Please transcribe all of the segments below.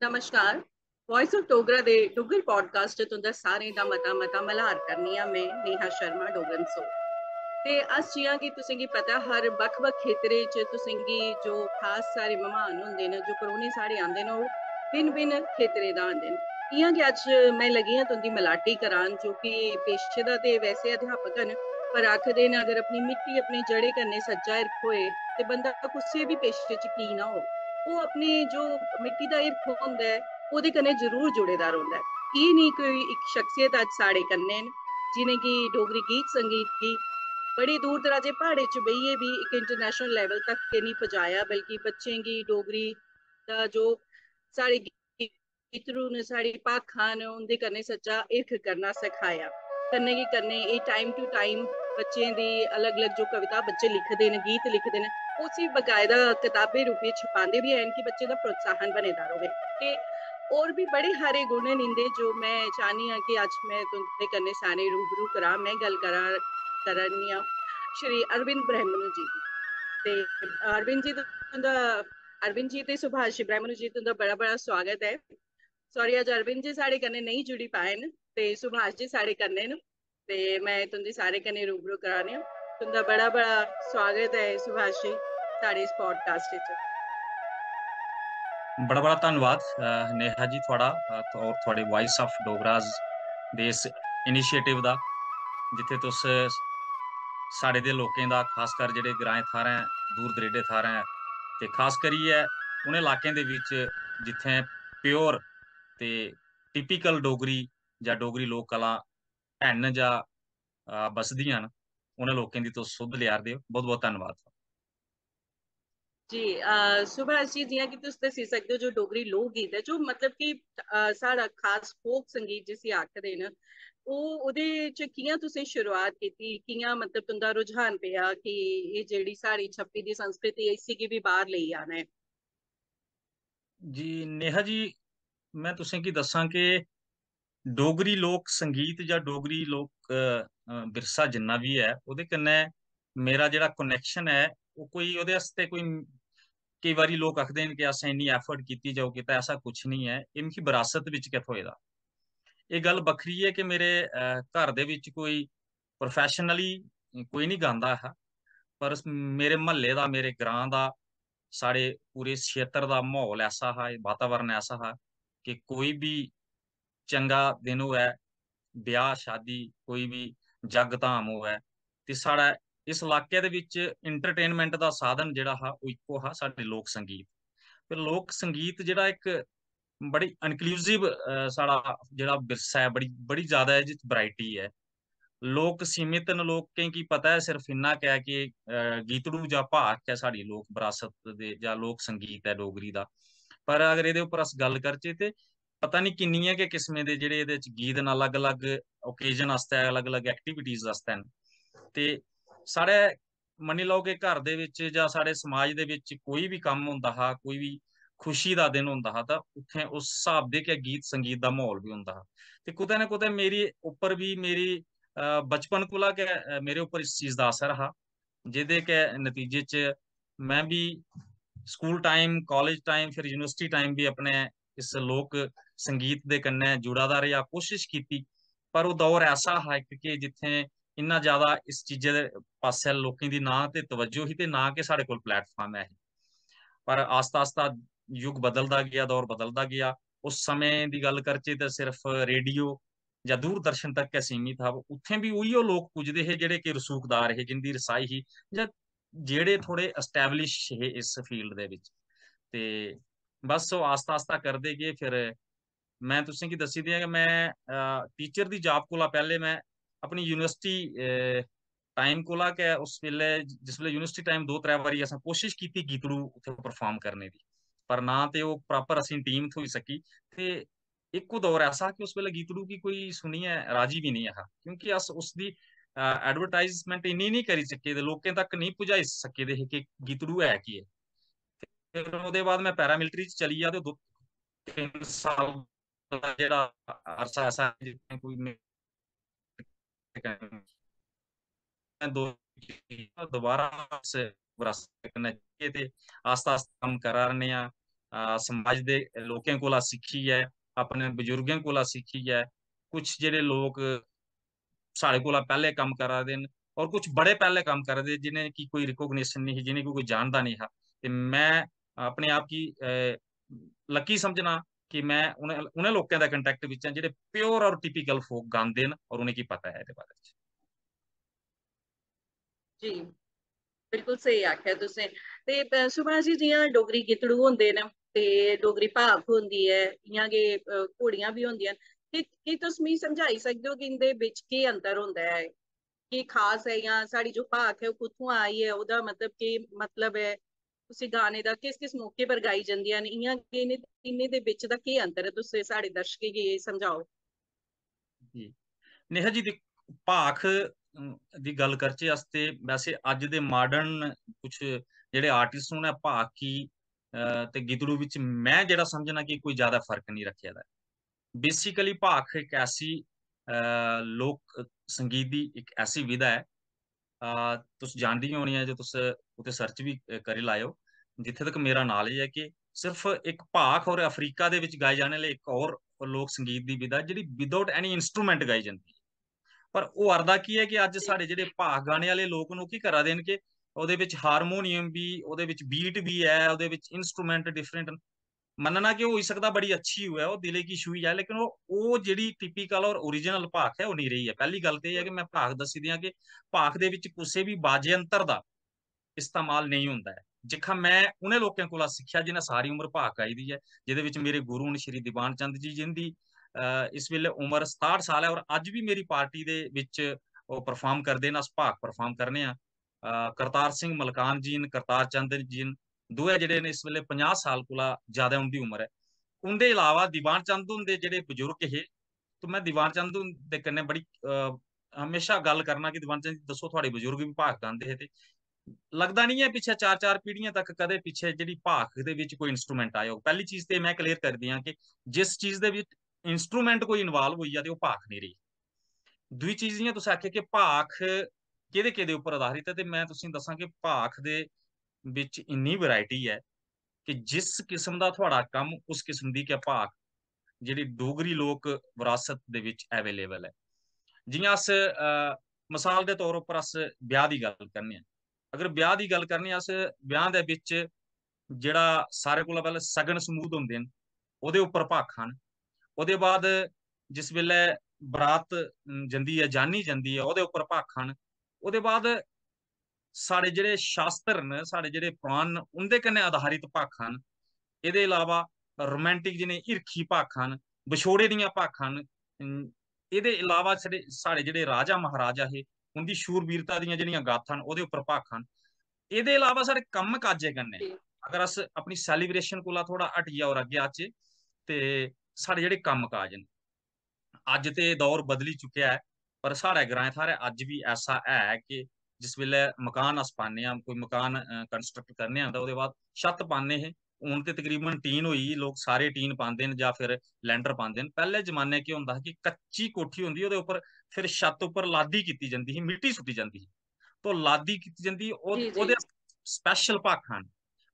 नमस्कार। Voice of Dogra they Duggar podcast च तुंदा सारें दा मता मता मल्हार करनी आं मैं नेहा शर्मा डोगरन सो। ते अस जियां कि तुसें गी पता हर बक्ख-बक्ख खेतरें च तुसें गी जो खास सारे मेहमान होंदे न, जो परौह्ने साढ़े आंदे न, ओह् भिन्न-भिन्न खेतरें दा आंदे न। इ'यां गै अज्ज मैं लगी आं तुंदी मलाटी करान, जो कि पेशे दा ते वैसे अध्यापक न, पर आखदे न अगर अपनी मिट्टी अपनी जड़ें कन्नै सज्जा हिरख होए ते बंदा कुसै बी पेशे च की ना हो, ओह् अपनी जो मिट्टी दा हिरख होंदा ऐ ओह्दे कन्नै जरूर जुड़े दा रौंह्दा ऐ। एह् नेही कोई इक शख्सियत अज्ज साढ़े कन्नै न, जि'नें गी डोगरी गीत संगीत गी बड़ी दूर दराजे प्हाड़ें च बेहियै भी इक इंटरनेशनल लेवल तक गै नहीं पजाया, बल्कि बच्चें गी डोगरी दा जो साढ़े गीतड़ू न, साढ़ी भाखां न, उं'दे कन्नै सच्चा हिरख करना सखाया। कन्नै गै कन्नै एह् टाइम टू टाइम बच्चें दी अलग अलग जो कविता बच्चे लिखदे न, गीत लिखदे न, उसी बकायदा कताबें रूपै छपांदे भी हैन कि बच्चे दा प्रोत्साहन बने दा रवै। ते होर भी बड़े हारे गुण न इंदे जो मैं चाह्नी आं कि अज्ज मैं तुंदे कन्नै सारे रूबरू करां। मैं गल्ल करनी आं श्री अरविंद ब्रह्मनु जी दी। ते अरविंद जी तुंदा अरविंद जी ते सुभाष ब्रह्मनु जी तुंदा बड़ा बड़ा स्वागत है। सॉरी अज अरविंद जी साढ़े कन्नै नहीं जुड़ी पाए न ते सुभाष जी साढ़े कन्नै न, ते मैं तुंदे सारे कन्नै रूबरू कराने आं। तुंदा बड़ा बड़ा स्वागत है सुभाष जी साढ़े इस पॉडकास्ट च। बड़ा बड़ा धन्नवाद नेहा जी थोड़ा और थोड़े वॉइस ऑफ डोगराज दे इस इनिशिएटिव दा, जिथे तुस साढ़े दे लोकें दा खासकर जेह्ड़े ग्राएं थाह्रें दूर दरेडे थाह्रें ते खास करियै उ'नें इलाकें दे विच जित्थें प्योर ते टिपिकल डोगरी जां डोगरी लोक कला हैन जां बसदियां न, उ'नें लोकें दी तुस सुद्ध लेआरदे हो। बहुत बहुत धन्नवाद। जी सुभाष जी, जियां कि तुस दस्सी सकदे हो जो डोगरी लोक गीत है, जो मतलब कि साढ़ा खास फोक संगीत जिसी आखदे न, ओह्दे च कि'यां तुसें शुरुआत कीती, कि'यां मतलब तुंदा रुझान पेआ कि एह् जेह्ड़ी साढ़ी छप्पी दी संस्कृति है इसी गी भी बाहर लेई आना है। जी नेहा जी, मैं तुसें गी दस्सां कि डोगरी लोक संगीत जां डोगरी लोक विरसा जिन्ना भी है ओह्दे कन्नै मेरा जेह्ड़ा कनैक्शन है ओह् कोई ओह्दे आस्तै कोई केई बारी लोक आखदे न कि असें इन्नी एफर्ट कीती जाओ कीता, ऐसा कुछ नहीं है। एह् मिगी विरासत बिच गै थ्होए दा। एह् गल्ल बक्खरी है कि मेरे घर दे विच कोई प्रोफैशनली कोई नहीं गांदा हा, पर मेरे म्हल्ले दा, मेरे ग्रां दा, साढ़े पूरे क्षेत्र दा माहौल ऐसा हा, वातावरण ऐसा हा कि कोई भी चंगा दिन होऐ, ब्याह शादी कोई भी जग धाम होऐ ते साढ़ा इस इलाके दे विच इंटरटेनमेंट दा साधन जेह्ड़ा हा ओह् इक्को हा, साढ़े लोक संगीत। ते लोक संगीत जेह्ड़ा इक बड़ी इनक्लूसिव साढ़ा जेह्ड़ा विरसा है, बड़ी बड़ी ज्यादा एह्दे च वैरायटी है। लोक सीमित न, लोकें गी पता है सिर्फ इन्ना कै कि गीतड़ू जां भाख है साढ़ी लोक विरासत दे जां लोक संगीत है डोगरी दा। पर अगर एह्दे उप्पर अस गल्ल करचै ते पता नहीं किन्नियां गै किस्में दे जेह्ड़े एह्दे च गीत न, अलग अलग ओकेजन आस्तै, अलग अलग एक्टिविटीज आस्तै न। ते साढ़े मन्नी लैओ कि घर दे विच जां साढ़े समाज दे विच कोई भी कम्म होंदा हा, कोई भी खुशी दा दिन होंदा हा, तां उत्थें उस स्हाब दे गै गीत संगीत दा माहौल भी होंदा हा। ते कुतै ना कुतै मेरी उप्पर भी मेरी बचपन कोला गै मेरे उप्पर इस चीज दा असर हा, जेह्दे के नतीजे च मैं भी स्कूल टाइम, कॉलेज टाइम, फिर यूनिवर्सिटी टाइम भी अपने इस लोक संगीत दे कन्नै जुड़ा दा रेहा, कोशिश कीती। पर ओह् दौर ऐसा हा इक कि जित्थें इन्ना ज्यादा इस चीजै दे पास्सै लोकें दी ना ते तवज्जो ही ते ना कि साढ़े कोल प्लेटफार्म है। पर आस्ता आस्ता युग बदलदा गया, दौर बदलदा गया। उस समय दी गल्ल करचै ते सिर्फ रेडियो जां दूरदर्शन तक गै सीमित हा। उत्थें भी उहियो लोक पुजदे हे जेह्ड़े कि रसूखदार हे, जिंदी रसाई ही जां जेह्ड़े थोड़े एस्टैब्लिश हे इस फील्ड दे विच। ते बस ओह् आस्ता आस्ता करदे गे। फिर मैं तुसें गी दस्सी देआं कि मैं टीचर दी जॉब कोला पैह्ले मैं अपनी यूनिवर्सिटी टाइम कोला गै उस वेल्ले जिस वेल्ले यूनिवर्सिटी टाइम दो त्रै बारी असें कोशिश कीती गीतड़ू उत्थै परफॉर्म करने दी, पर ना ते ओह् प्रॉपर असें टीम थ्होई सकी। ते इक दौर ऐसा कि उस वेल्ले गीतड़ू गी कोई सुनियै राजी भी नहीं हा, क्योंकि अस उसदी एडवरटाइजमेंट इन्नी नहीं करी सके दे, लोकें तक नहीं पुजाई सके दे हे कि गीतड़ू है की है। फिर ओह्दे बाद मैं पैरामिलिट्री च चली गेआ ते 2-3 साल दा जेह्ड़ा अरसा ऐसा जित्थें कोई दो दोबारा से विरासत कन्नै ते आस्ता आस्ता कम्म करा रने आं। समाज दे लोकें कोला सिक्खी है, अपने बजुर्गें कोला सिक्खी है। कुछ जेह्ड़े लोक साढ़े कोला पैह्ले कम्म करा दे न, और कुछ बड़े पैह्ले कम्म करा दे जिन्हें की कोई रिकॉग्निशन नहीं ही, जिन्हें कोई जानदा नहीं हा। ते मैं अपने आप गी लकी समझना कि मैं उ'नें उ'नें लोकें दा कंटैक्ट बिच आं जेह्ड़े प्योर और टिपिकल फोक गांदे न और उ'नेंगी पता है एह्दे बारे च। जी, बिल्कुल स्हेई आखेआ तुसें। ते सुभाष जी, जि'यां डोगरी गितड़ू होंदे न ते डोगरी भाख होंदी ऐ, इ'यां गै घोड़ियां भी होंदियां न। ते की तुस मिगी समझाई सकदे हो कि इंदे बिच केह् अंतर होंदा है? केह् खास है, जां साढ़ी जो भाख है ओह् कुत्थुआं आई है, ओह्दा मतलब केह् मतलब है? उसी गाने दा किस किस मौके पर गाई जंदियां न? इ'यां इ'नें तिन्नें दे बिच दा केह् अंतर है? तुस साढ़े दर्शकें गी एह् समझाओ। जी। नेहा जी, भाख दी गल करचै अस ते वैसे अज्ज दे मॉडर्न कुछ जेह्ड़े आर्टिस्ट न उ'नें भाख गी ते गितड़ू बिच मैं जेह्ड़ा समझना कि कोई ज़्यादा फर्क नहीं रक्खे दा ऐ। बेसिकली भाख इक ऐसी लोक संगीत दी इक ऐसी विधा ऐ, तुस जानदी गै होनियां, जे तुस उत्थे सर्च भी करी लैएओ। जित्थे तक मेरा नॉलेज है कि सिर्फ एक भाख और अफ्रीका दे विच गाए जाने आह्ली इक और लोक संगीत दी विधा जेह्ड़ी विदाउट एनी इंस्ट्रूमेंट गाई जंदी है। पर ओह् अरदा की है कि अज्ज जी साढ़े जेह्ड़े भाख गाने आह्ले लोक न ओह् की करा दे न कि ओह्दे विच हारमोनियम भी, ओह्दे विच बीट भी है, ओह्दे विच इंस्ट्रूमेंट डिफरेंट न। मन्नना कि होई सकदा बड़ी अच्छी होऐ, ओह् दिलै गी छूही जाए, लेकिन ओह् जेह्ड़ी टिपिकल और ओरिजिनल भाख है ओह् नहीं रही है। पैह्ली गल्ल ते एह् है कि मैं भाख दस्सी दियां कि भाख दे विच कुसै भी बाजे यंत्र दा इस्तेमाल नहीं होंदा है। जित्थै मैं उ'नें लोकें कोला सिक्खेआ जिन्हें सारी उम्र भाख गाई दी है, जेह्दे विच मेरे गुरु न श्री दीवान चंद जी, जिंदी इस वेल्ले उमर 67 साल है, और अज्ज भी मेरी पार्टी दे विच ओह् परफॉर्म करदे न, अस भाख परफॉर्म करने आं। करतार सिंह मलकान जी न, करतार चंद जी न, दोऐ जेह्ड़े न इस वेल्ले 50 साल कोला ज्यादा उंदी उमर है। उंदे अलावा दीवान चंद हुंदे जेह्ड़े बजुर्ग हे, तो मैं दीवान चंद हुंदे कन्नै बड़ी हमेशा गल्ल करना कि दीवान चंद जी दस्सो थुआढ़े बजुर्ग भी भाख गांदे हे, ते लगदा नहीं है पिच्छे 4-4 पीढ़ियां तक कदे पिच्छे जेह्ड़ी भाख दे विच कोई इंस्ट्रूमेंट आया होग। पैह्ली चीज ते मैं क्लियर कर दियां कि जिस चीज दे विच इंस्ट्रूमेंट कोई इन्वाल्व होई जा ते ओह् भाख नहीं रेही। दूई चीज जि'यां तुसें आखेआ कि भाख केह्दे-केह्दे उप्पर आधारित है, ते मैं तुसेंगी दस्सां कि भाख दे विच इन्नी वैरायटी है कि जिस किस्म दा थुआढ़ा कम्म उस किस्म दी गै भाख जेह्ड़ी डोगरी लोक विरासत दे विच अवेलेबल है। जि'यां अस मिसाल दे तौर उप्पर अस ब्याह दी गल्ल करने आं। अगर ब्याह दी गल्ल करने अस, ब्याह दे बिच जेह्ड़ा सारे कोला पैह्ले सगन समूह् होंदे न, ओह्दे उप्पर भाखां न। ओह्दे बाद जिस वेल्लै बरात जंदी ऐ, जान्नी जंदी ऐ, ओह्दे उप्पर भाखां न। ओह्दे बाद साढ़े जेह्ड़े शास्त्र न, साढ़े जेह्ड़े पुराण न, उंदे कन्नै आधारित भाखां न। एह्दे अलावा रोमांटिक जि'नें हिरखी भाखां न, बछोड़े दियां भाखां न। एह्दे अलावा साढ़े साढ़े जेह्ड़े राजा महाराजा हे, उंदी शूरवीरता दियां जेह्ड़ियां गाथां न, ओह्दे उप्पर भाखां न। एह्दे अलावा साढ़े कम्म काजै कन्नै, जी अगर अस अपनी सेलिब्रेशन कोला थोह्ड़ा हटियै और अग्गें आचै, ते साढ़े जेह्ड़े कम्म काज न, अज्ज ते दौर बदली चुकेआ है, पर साढ़े ग्राएं थाह्रै अज्ज भी ऐसा है कि जिस वेल्लै मकान अस पान्ने आं, कोई मकान कंस्ट्रक्ट करने आं, तां ओह्दे बाद छत्त पान्ने हे। हून ते तकरीबन टीन होई गेई, लोक सारे टीन पांदे न जां फिर लैंटर पांदे न। पैह्ले जमाने केह् होंदा हा कि कच्ची कोठी होंदी ही, ओह्दे उप्पर फिर छत्त उप्पर लादी कीती जंदी ही, मिट्टी सुट्टी जंदी ही। तो लादी कीती जंदी, जी जी। ओह्दे स्पेशल भाखां न।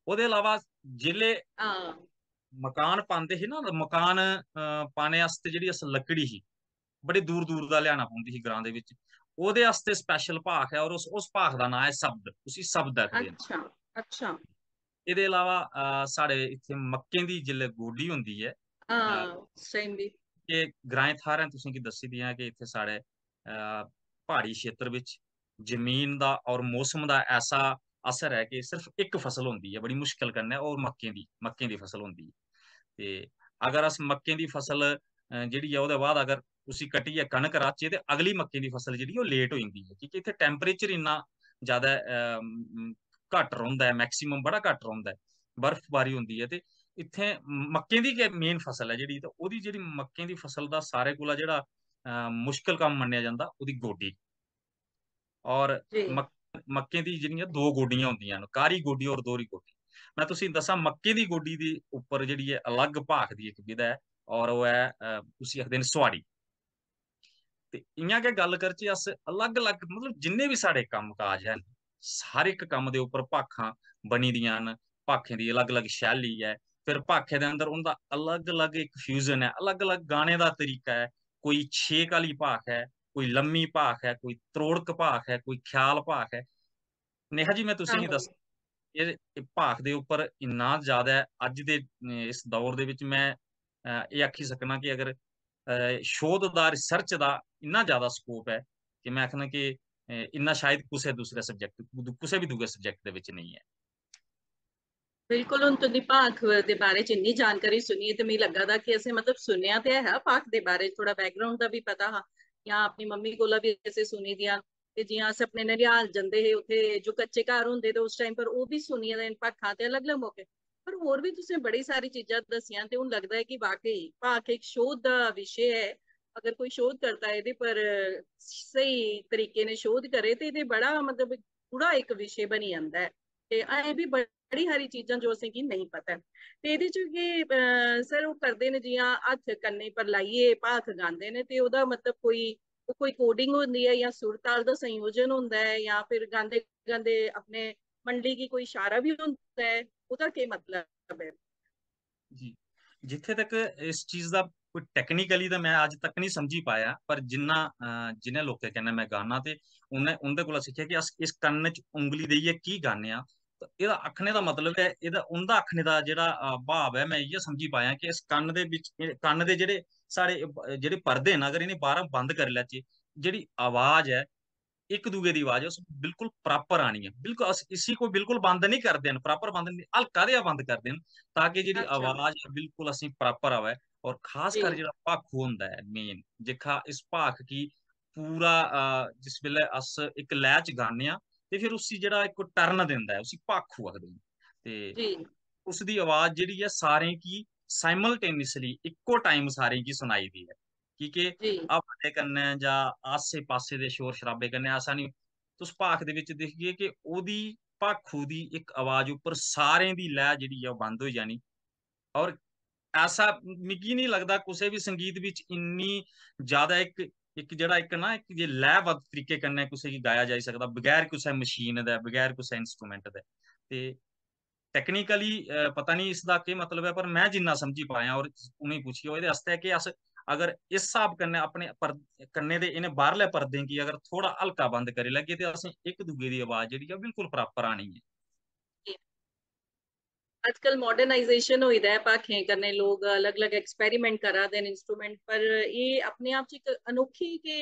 ओह्दे अलावा जेल्लै हाँ मकान पांदे हे ना, मकान पाने आस्ते जेह्ड़ी अस लकड़ी ही, बड़ी दूर-दूर दा लेआना पौंदी ही ग्रां दे विच। ओह्दे आस्ते स्पेशल भाख है, और उस भाख दा नां है सब्द, उसी सब्द आखदे न। अच्छा अच्छा। एह्दे अलावा साढ़े इत्थे मक्कें दी जेल्लै गोड्डी होंदी ऐ, हाँ सेम भी। कि ग्राएं थाह्रें तुसें गी दस्सी दियां कि इत्थे साढ़े प्हाड़ी क्षेत्र विच जमीन दा और मौसम दा ऐसा असर है कि सिर्फ इक फसल होंदी है बड़ी मुश्किल कन्नै, और मक्कें दी फसल होंदी है। ते अगर अस मक्कें दी फसल जेह्ड़ी ऐ ओह्दे बाद अगर उसी कट्टियै कनक राह्चै, ते अगली मक्कें दी फसल जेह्ड़ी ओह् लेट होई जंदी है, क्योंकि इत्थे टेंपरेचर इन्ना ज्यादा घट्ट रौंह्दा ऐ, मैक्सिमम बड़ा घट्ट रौंह्दा ऐ, बर्फबारी होंदी ऐ। ते इत्थै मक्कें दी गै मेन फसल ऐ जेह्ड़ी, ते ओह्दी जेह्ड़ी मक्कें दी फसल दा सारे कोला जेह्ड़ा मुश्कल कम्म मन्नेआ जंदा ओह्दी गोड्डी। और जी मक्कें दी जेह्ड़ियां दो गोड्डियां होंदियां न, कारी गोड्डी और दोहरी गोड्डी। मैं तुसें गी दस्सां, मक्कें दी गोड्डी दी उप्पर जेह्ड़ी ऐ अलग भाख दी इक विधा ऐ, और ओह् ऐ उसी आखदे न सोआड़ी। ते इ'यां गै गल्ल करचै अस अलग-अलग, मतलब जिन्ने बी साढ़े कम्म काज हैन, हर इक कम्म दे उप्पर भाखां बनी दियां न। भाखें दी अलग-अलग शैली ऐ। ਫਿਰ ਭਾਖੇ ਦੇ ਅੰਦਰ ਉਹਦਾ ਅਲੱਗ-ਅਲੱਗ ਇੱਕ ਫਿਊਜ਼ਨ ਹੈ, ਅਲੱਗ-ਅਲੱਗ ਗਾਣੇ ਦਾ ਤਰੀਕਾ ਹੈ। ਕੋਈ ਛੇਕ ਵਾਲੀ ਭਾਖ ਹੈ, ਕੋਈ ਲੰਮੀ ਭਾਖ ਹੈ, ਕੋਈ ਤਰੋੜਕ ਭਾਖ ਹੈ, ਕੋਈ ਖਿਆਲ ਭਾਖ ਹੈ। ਨੇਹਾ ਜੀ, ਮੈਂ ਤੁਸੀਂ ਆਹੋ। ਦੱਸ ਇਹ ਭਾਖ ਦੇ ਉੱਪਰ ਇੰਨਾ ਜ਼ਿਆਦਾ ਹੈ ਅੱਜ ਦੇ ਇਸ ਦੌਰ ਦੇ ਵਿੱਚ। ਮੈਂ ਇਹ ਆਖੀ ਸਕਣਾ ਕਿ ਅਗਰ ਸ਼ੋਧ ਦਾ, ਰਿਸਰਚ ਦਾ ਇੰਨਾ ਜ਼ਿਆਦਾ ਸਕੋਪ ਹੈ ਕਿ ਮੈਂ ਆਖਣਾ ਕਿ ਇੰਨਾ ਸ਼ਾਇਦ ਕਿਸੇ ਦੂਸਰੇ ਸਬਜੈਕਟ, ਕਿਸੇ ਵੀ ਦੂਜੇ ਸਬਜੈਕਟ ਦੇ ਵਿੱਚ ਨਹੀਂ ਹੈ। ਬਿਲਕੁਲ, ਹੁਣ ਤੁਸੀਂ ਭਾਖ ਦੇ ਬਾਰੇ ਚ ਇੰਨੀ ਜਾਣਕਾਰੀ ਸੁਣੀ ਤੇ ਮੈਨੂੰ ਲੱਗਾ ਦਾ ਕਿ ਅਸੀਂ ਮਤਲਬ ਸੁਣਿਆ ਤੇ ਹੈ ਭਾਖ ਦੇ ਬਾਰੇ, ਥੋੜਾ ਬੈਕਗ੍ਰਾਉਂਡ ਦਾ ਵੀ ਪਤਾ ਹਾਂ, ਜਾਂ ਆਪਣੀ ਮੰਮੀ ਕੋਲੋਂ ਵੀ ਅਸੀਂ ਸੁਣੀ ਦੀਆਂ। ਤੇ ਜਿਵੇਂ ਅਸੀਂ ਆਪਣੇ ਨनिहाल ਜਾਂਦੇ ਸੀ ਉੱਥੇ ਜੋ ਕੱਚੇ ਘਰ ਹੁੰਦੇ ਤੇ ਉਸ ਟਾਈਮ ਪਰ ਉਹ ਵੀ ਸੁਣੀਆਂ ਦੇ ਭਾਖਾਂ ਤੇ ਅਲੱਗ-ਅਲੱਗ ਮੌਕੇ। ਪਰ ਹੋਰ ਵੀ ਤੁਸੀਂ ਬੜੀ ਸਾਰੀ ਚੀਜ਼ਾਂ ਦੱਸੀਆਂ ਤੇ ਹੁਣ ਲੱਗਦਾ ਹੈ ਕਿ ਵਾਕਈ ਭਾਖ ਇੱਕ ਸ਼ੋਧ ਦਾ ਵਿਸ਼ੇ ਹੈ। ਅਗਰ ਕੋਈ ਸ਼ੋਧ ਕਰਤਾ ਹੈ ਇਹਦੇ ਪਰ ਸਹੀ ਤਰੀਕੇ ਨੇ ਸ਼ੋਧ ਕਰੇ ਤੇ ਇਹਦੇ ਬੜਾ ਮਤਲਬ ਪੂਰਾ ਇੱਕ ਵਿਸ਼ੇ ਬਣੀ ਜਾਂਦਾ ਹੈ। ਤੇ ਇਹ ਵੀ ਬੜੀ ਸਾਰੀ ਚੀਜ਼ਾਂ ਜੋ ਅਸੀਂ ਕੀ ਨਹੀਂ ਪਤਾ। ਤੇ ਇਹਦੇ ਚ ਕੀ ਸਰ ਉਹ ਕਰਦੇ ਨੇ ਜਿਵੇਂ ਹੱਥ ਕੰਨੇ ਪਰ ਲਾਈਏ ਭਾਖ ਗਾਉਂਦੇ ਨੇ, ਤੇ ਉਹਦਾ ਮਤਲਬ ਕੋਈ ਕੋਡਿੰਗ ਹੁੰਦੀ ਹੈ ਜਾਂ ਸੁਰ ਤਾਲ ਦਾ ਸੰਯੋਜਨ ਹੁੰਦਾ ਹੈ, ਜਾਂ ਫਿਰ ਗਾਉਂਦੇ ਗਾਉਂਦੇ ਆਪਣੇ ਮੰਡਲੀ ਕੀ ਕੋਈ ਇਸ਼ਾਰਾ ਵੀ ਹੁੰਦਾ ਹੈ, ਉਹਦਾ ਕੀ ਮਤਲਬ ਹੈ? ਜੀ, ਜਿੱਥੇ ਤੱਕ ਇਸ ਚੀਜ਼ ਦਾ ਕੋਈ ਟੈਕਨੀਕਲੀ ਤਾਂ ਮੈਂ ਅੱਜ ਤੱਕ ਨਹੀਂ ਸਮਝੀ ਪਾਇਆ, ਪਰ ਜਿੰਨੇ ਲੋਕੇ ਕਹਿੰਦੇ ਮੈਂ ਗਾਣਾ ਤੇ ਉਹਦੇ ਕੋਲ ਸਿੱਖਿਆ ਕਿ ਇਸ ਕੰਨ 'ਚ ਉਂਗਲੀ ਦੇਈਏ ਕੀ ਗਾਣੇ ਆ। ਤਾਂ ਇਹਦਾ ਆਖਣੇ ਦਾ ਮਤਲਬ ਹੈ, ਇਹਦਾ ਉਹਦਾ ਆਖਣੇ ਦਾ ਜਿਹੜਾ ਭਾਵ ਹੈ, ਮੈਂ ਇਹ ਸਮਝੀ ਪਾਇਆ ਕਿ ਇਸ ਕੰਨ ਦੇ ਵਿੱਚ, ਕੰਨ ਦੇ ਜਿਹੜੇ ਸਾਡੇ ਜਿਹੜੇ ਪਰਦੇ ਨੇ, ਅਗਰ ਇਹਨੇ ਬਾਹਰ ਬੰਦ ਕਰ ਲਿਆ ਚ, ਜਿਹੜੀ ਆਵਾਜ਼ ਹੈ ਇੱਕ ਦੂਜੇ ਦੀ ਆਵਾਜ਼ ਉਸ ਬਿਲਕੁਲ ਪ੍ਰੋਪਰ ਆਣੀ ਹੈ। ਬਿਲਕੁਲ ਇसी को ਬਿਲਕੁਲ ਬੰਦ ਨਹੀਂ ਕਰਦੇ ਹਨ, ਪ੍ਰੋਪਰ ਬੰਦ ਨਹੀਂ, ਹਲਕਾ ਜਿਹਾ ਬੰਦ ਕਰਦੇ ਹਨ ਤਾਂ ਕਿ ਜਿਹੜੀ ਅੱਛਾ। ਆਵਾਜ਼ ਬਿਲਕੁਲ ਅਸੀਂ ਪ੍ਰੋਪਰ ਆਵੇ। ਔਰ ਖਾਸ ਜੀ ਕਰ ਜਿਹੜਾ ਭਾਖੂ ਹੁੰਦਾ ਹੈ ਮੇਨ ਜਿੱਖਾ ਇਸ ਭਾਖ ਕੀ ਪੂਰਾ ਜਿਸ ਵੇਲੇ ਅਸ ਇੱਕ ਲਹਿ ਚ ਗਾਉਂਦੇ ਆ ਤੇ ਫਿਰ ਉਸੀ ਜਿਹੜਾ ਇੱਕ ਟਰਨ ਦਿੰਦਾ ਹੈ ਉਸੀ ਭਾਖੂ ਆਖਦੇ ਨੇ। ਤੇ ਜੀ ਉਸ ਦੀ ਆਵਾਜ਼ ਜਿਹੜੀ ਹੈ ਸਾਰੇ ਕੀ ਸਾइमल्टेनियसली ਇੱਕੋ ਟਾਈਮ ਸਾਰੇ ਕੀ ਸੁਣਾਈ ਦੀ ਹੈ। ਕਿ ਜੀ ਆ ਵੱਡੇ ਕੰਨੇ ਜਾਂ ਆਸੇ ਪਾਸੇ ਦੇ ਸ਼ੋਰ ਸ਼ਰਾਬੇ ਕਰਨੇ ਆਸਾ ਨਹੀਂ। ਤੁਸ ਭਾਖ ਦੇ ਵਿੱਚ ਦੇਖੀਏ ਕਿ ਉਹਦੀ ਭਾਖੂ ਦੀ ਇੱਕ ਆਵਾਜ਼ ਉੱਪਰ ਸਾਰਿਆਂ ਦੀ ਲਹਿ ਜਿਹੜੀ ਆ ਉਹ ਬੰਦ ਹੋ ਜਾਣੀ। ਔਰ ਐਸਾ ਮਿਗੀ ਨਹੀਂ ਲੱਗਦਾ ਕਿਸੇ ਵੀ ਸੰਗੀਤ ਵਿੱਚ ਇੰਨੀ ਜ਼ਿਆਦਾ ਇੱਕ ਇੱਕ ਜਿਹੜਾ ਇੱਕ ਨਾ ਇੱਕ ਜੇ ਲੈਅਬੱਧ ਤਰੀਕੇ ਕਰਨੇ ਕਿਸੇ ਕੀ ਗਾਇਆ ਜਾ ਸਕਦਾ ਬਗੈਰ ਕਿਸੇ ਮਸ਼ੀਨ ਦਾ, ਬਗੈਰ ਕਿਸੇ ਇੰਸਟਰੂਮੈਂਟ ਦੇ। ਤੇ ਟੈਕਨੀਕਲੀ ਪਤਾ ਨਹੀਂ ਇਸ ਦਾ ਕੀ ਮਤਲਬ ਹੈ, ਪਰ ਮੈਂ ਜਿੰਨਾ ਸਮਝੀ ਪਾਇਆ ਔਰ उन्हें पुछियो ਇਹਦੇ ਵਾਸਤੇ ਕਿ ਅਸ ਅਗਰ ਇਸ ਹਿਸਾਬ ਕਰਨੇ ਆਪਣੇ ਕੰਨੇ ਦੇ ਇਹਨੇ ਬਾਹਰਲੇ ਪਰਦੇ ਕੀ ਅਗਰ ਥੋੜਾ ਹਲਕਾ ਬੰਦ ਕਰੇ ਲੱਗੇ ਤੇ ਅਸੀਂ ਇੱਕ ਦੂਜੇ ਦੀ ਆਵਾਜ਼ ਜਿਹੜੀ ਆ ਬਿਲਕੁਲ ਪ੍ਰੋਪਰ ਆਣੀ ਹੈ। आजकल मॉडर्नाइजेशन हो है भाखें करने, लोग अलग अलग एक्सपेरिमेंट करा दे इंस्ट्रूमेंट पर। ये अपने आप च एक अनोखी के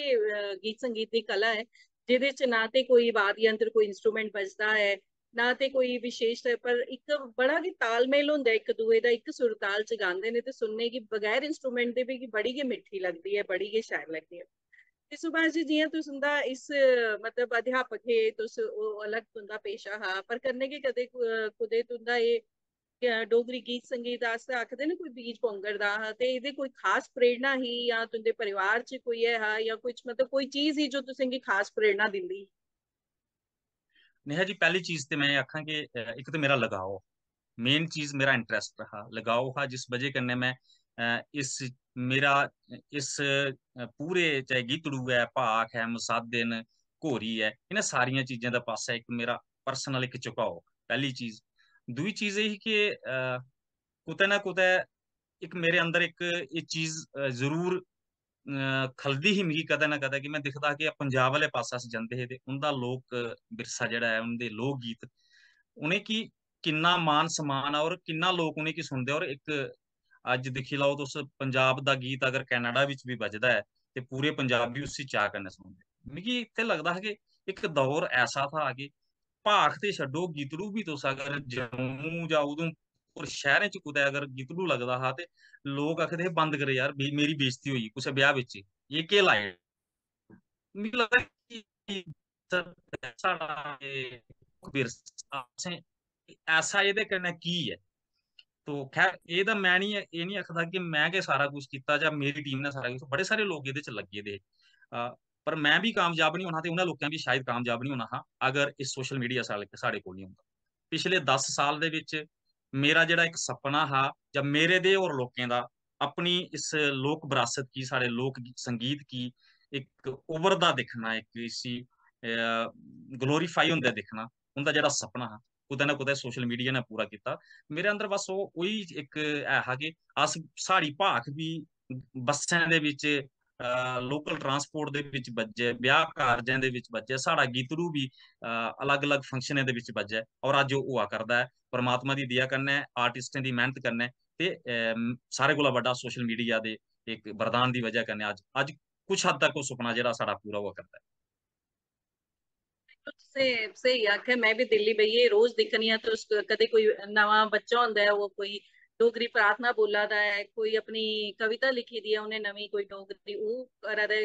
गीत संगीत की कला है जिहदे च ना ते कोई वाद्य यंत्र कोई इंस्ट्रूमेंट बजदा है ना ते कोई विशेष, पर एक बड़ा ही तालमेल हुंदा है एक दूए दा, एक सुर ताल च गांदे ने ते सुनने की बगैर इंस्ट्रूमेंट दे भी बड़ी गै मिठी लगदी है, बड़ी गै शैल लगदी है। ते सुभाष जी जियां तुस उंदा इस मतलब अध्यापक है तुस अलग तुंदा पेशा हा, पर करने के कदे कुदे तुंदा डोगरी गीत संगीत आस्तै आखदे ने कोई बीज पोंगरदा हा, ते ਇਹਦੇ ਕੋਈ ਖਾਸ ਪ੍ਰੇਰਣਾ ਹੀ ਜਾਂ ਤੁਹਾਡੇ ਪਰਿਵਾਰ ਚ ਕੋਈ ਹੈ ਜਾਂ ਕੁਝ ਮਤਲਬ ਕੋਈ ਚੀਜ਼ ਹੀ ਜੋ ਤੁਸੀਂ ਕੀ ਖਾਸ ਪ੍ਰੇਰਣਾ ਦਿੰਦੀ? नेहा जी, पहली चीज तो मैं आखा कि एक तो मेरा लगाओ, मेन चीज मेरा इंटरेस्ट रहा, लगाओ हा जिस वजह कन्नै मैं इस मेरा इस पूरे चाहे गीतड़ू है, भाख है, मसादे न, घोरी है, इन्हें सारिया चीजों का पासा एक मेरा पर्सनल एक झुकाओ। पहली चीज। दूई चीज यही कि कुतै ना कुतै एक मेरे अंदर एक ये चीज जरूर खलदी ही मिगी कदे ना कदे कि मैं दिखदा कि पंजाब वाले पासे अस जंदे हे ते उंदा लोक विरसा जेह्ड़ा ऐ, उंदे लोक गीत उ'नें की किन्ना मान सम्मान और किन्ना लोक उ'नें की सुनदे। और एक अज्ज दिक्खी लैओ तुस पंजाब दा गीत अगर कनाडा विच भी बजदा है ते पूरे पंजाबी उसी चाऽ कन्नै सुनदे। मिगी इत्थै लगदा हा कि एक दौर ऐसा था कि भाख ते छड्डो, गितड़ू भी तुस अगर जम्मू जां उधमपुर शैह्रें च कुतै अगर गितड़ू लगदा हा ते लोग आखदे हे बंद करे यार, मेरी बेइज्जती होई कुसै ब्याह बिच, ये केह् लाए। मिगी लगदा कि साढ़ा एह् विरसा असें ऐसा एह्दे कन्नै की है। तो खैर एह्दा मैं नहीं एह् नहीं आखदा कि मैं गै सारा कुछ कीता जां मेरी टीम ने सारा कुछ, बड़े सारे लोग एह्दे च लग्गे दे हे। पर मैं भी कामयाब नहीं होना ते उ'नें लोकें भी शायद कामयाब नहीं होना हा अगर इस सोशल मीडिया साढ़े कोल नहीं होंदा। पिछले 10 साल दे विच मेरा जेह्ड़ा इक सपना हा जां मेरे दे होर लोकें दा अपनी इस लोक विरासत की, साढ़े लोक संगीत की एक उभरदा दिक्खना, एक इसी ग्लोरीफाई होंदे दिक्खना, उंदा जेह्ड़ा सपना हा कुतै ना कुतै सोशल मीडिया ने पूरा किया। मेरे अंदर बस वही एक है कि अस साड़ी भाख भी बस्सें दे विच लोकल ट्रांसपोर्ट दे विच बज्जे, ब्याह कारजां दे विच बज्जे, साड़ा गीतड़ू भी अलग अलग फंक्शनें दे विच बज्जे और अज ओह् होआ करदा है परमात्मा दी दया कन्नै आर्टिस्टें दी मेहनत कन्नै ते सारे कोला बड्डा सोशल मीडिया दे एक वरदान दी वजह कन्नै अज अज कुछ हद तक ओह् सुपना जेह्ड़ा साढ़ा पूरा होआ करदा है। सही आखे, मैं भी दिल्ली बइये रोज दिक्खनी तो कदे कोई नवा बच्चा होंदा है, वो कोई डोगरी प्रार्थना बोला दा है, कोई अपनी कविता लिखी दी है उन्हें नवी कोई डोगरी वो करा दे,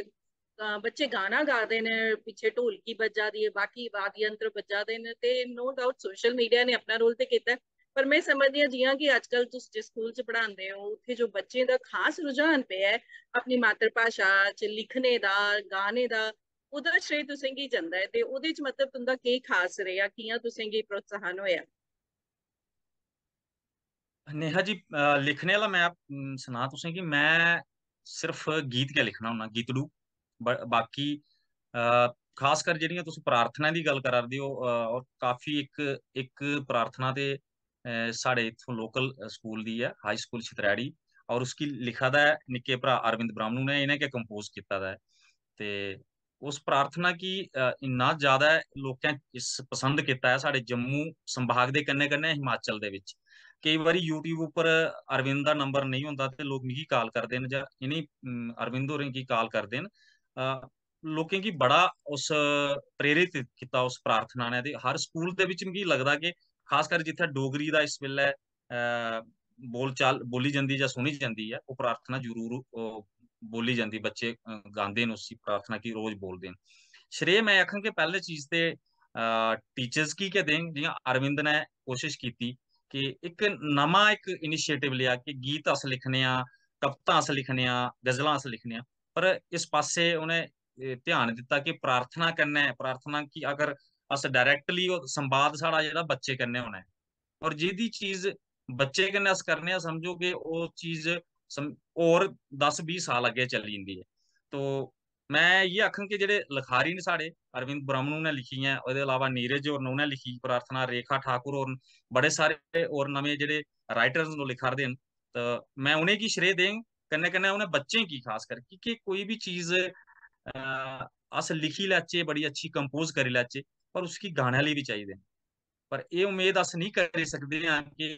बच्चे गाना गा दे ने, पीछे ढोलकी बजा दी है, बाकी वाद्य यंत्र बजा दे ने, ते नो डाउट सोशल मीडिया ने अपना रोल ते कीता है। पर मैं समझदी हां जियां कि अजकल तुस जिस स्कूल च पढ़ांदे हो उत्थे जो बच्चे दा खास रुझान पे है अपनी मातृभाषा च लिखने दा, गाने दा, ਉਹਦਾ ਸ਼੍ਰੇਅ ਤੁਸੀਂ ਕੀ ਜਾਂਦਾ ਹੈ ਤੇ ਉਹਦੇ ਚ ਮਤਲਬ ਤੁੰਦਾ ਕੀ ਖਾਸ ਰਿਹਾ, ਕਿਆਂ ਤੁਸੀਂ ਕੀ ਪ੍ਰੋਤਸਾਹਨ ਹੋਇਆ? नेहा जी लिखने वाला मैं सना तुसें कि मैं सिर्फ गीत गै लिखना होन्ना, गीतड़ू बाकी खासकर जेह्ड़ियां तुस प्रार्थना दी गल करा दे हो और काफी इक प्रार्थना ते साढ़े इत्थों लोकल स्कूल दी है, हाई स्कूल छतरैड़ी, और उसकी लिखा दा है निक्के भ्रा अरविंद ब्राह्मणु ने, इ'नें गै कंपोज कीता दा है। ते उस प्रार्थना गी इन्ना ज्यादा लोकें इस पसंद कीता है साढ़े जम्मू संभाग दे कन्नै कन्नै हिमाचल दे विच। कई बारी यूट्यूब उप्पर अरविंद दा नंबर नहीं होंदा ते लोग मिगी कॉल करदे न जां इ'नें अरविंद होरें गी कॉल करदे न। लोकें गी बड़ा उस प्रेरित कीता उस प्रार्थना ने, ते हर स्कूल दे विच मिगी लगदा कि खासकर जित्थै डोगरी दा इस बेल्लै बोल चाल बोली जंदी जां सुनी जंदी है, ओह् प्रार्थना जरूर बोली जाती, बच्चे गांदे न उसी प्रार्थना की रोज बोलते हैं। श्रेय मैं आखां कि पैह्ले चीज ते टीचर्स गी गै देङ, जियां अरविंद ने कोशिश की कि एक नमां इक इनिशिएटिव लिया कि गीत अस लिखने आं, कविता अस लिखने आं, गजलां अस लिखने आं, पर इस पास्से उ'नें ध्यान दित्ता कि प्रार्थना कन्नै, प्रार्थना की अगर अस डायरैक्टली संवाद साढ़ा जेह्ड़ा बच्चे कन्नै होना ऐ, और जेह्दी चीज बच्चे कन्नै अस करने आं समझो कि ओह् चीज होर 10-20 साल अग्गें चली जंदी है। तो मैं इ'यै आखङ कि जेह्ड़े लखारी न साढ़े अरविंद ब्राह्मणु ने लिखी हैं, ओह्दे अलावा नीरज होर उ'नें लिखी प्रार्थना, रेखा ठाकुर होर बड़े सारे होर नमें जेह्ड़े राइटर्स न लिखा दे न, तो मैं उ'नेंगी श्रेय देङ, कन्नै कन्नै उ'नें बच्चें गी खास करके कि कोई भी चीज अस लिखी लैचे, बड़ी अच्छी कंपोज करी लैचे, पर उसकी गाने आह्ले बी चाहिदे न। पर एह् उम्मीद अस नहीं करी सकदे हां कि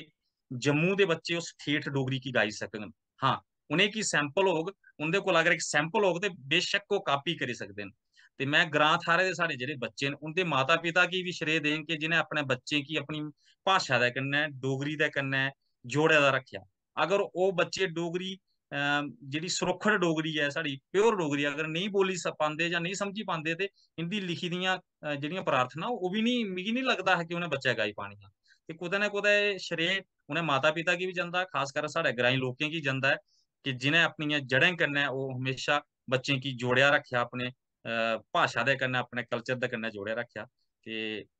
जम्मू दे बच्चे उस ठेठ डोगरी गी गाई सकन। हाँ, उ'नेंगी सैंपल होग, उं'दे कोल अगर इक सैंपल होग ते बेशक ओह् कापी करी सकदे न। ते मैं ग्रां थाह्रे दे साढ़े जेह्ड़े बच्चे न उं'दे माता पिता गी बी श्रेय देङ कि जि'नें अपने बच्चें गी अपनी भाशा दे कन्नै, डोगरी दे कन्नै जोड़े दा रक्खेआ। अगर ओह् बच्चे डोगरी जेह्ड़ी सुरक्खड़ डोगरी है साढ़ी, प्योर डोगरी अगर नहीं बोली पांदे जां नहीं समझी पांदे, ते इं'दी लिखी दियां जेह्ड़ियां प्रार्थना ओह् बी नहीं, मिगी नहीं लगदा है कि उ'नें बच्चे गाई पानियां। ते कुतै ना कुतै श्रेय उ'नें माता पिता गी बी जंदा, खासकर साढ़े ग्राईं लोकें गी जंदा है कि जि'नें अपनियां जड़ें कन्नै ओह् हमेशा बच्चें गी जोड़ेआ रक्खेआ, अपने भाशा दे कन्नै, अपने कल्चर दे कन्नै जोड़ेआ रक्खेआ। ते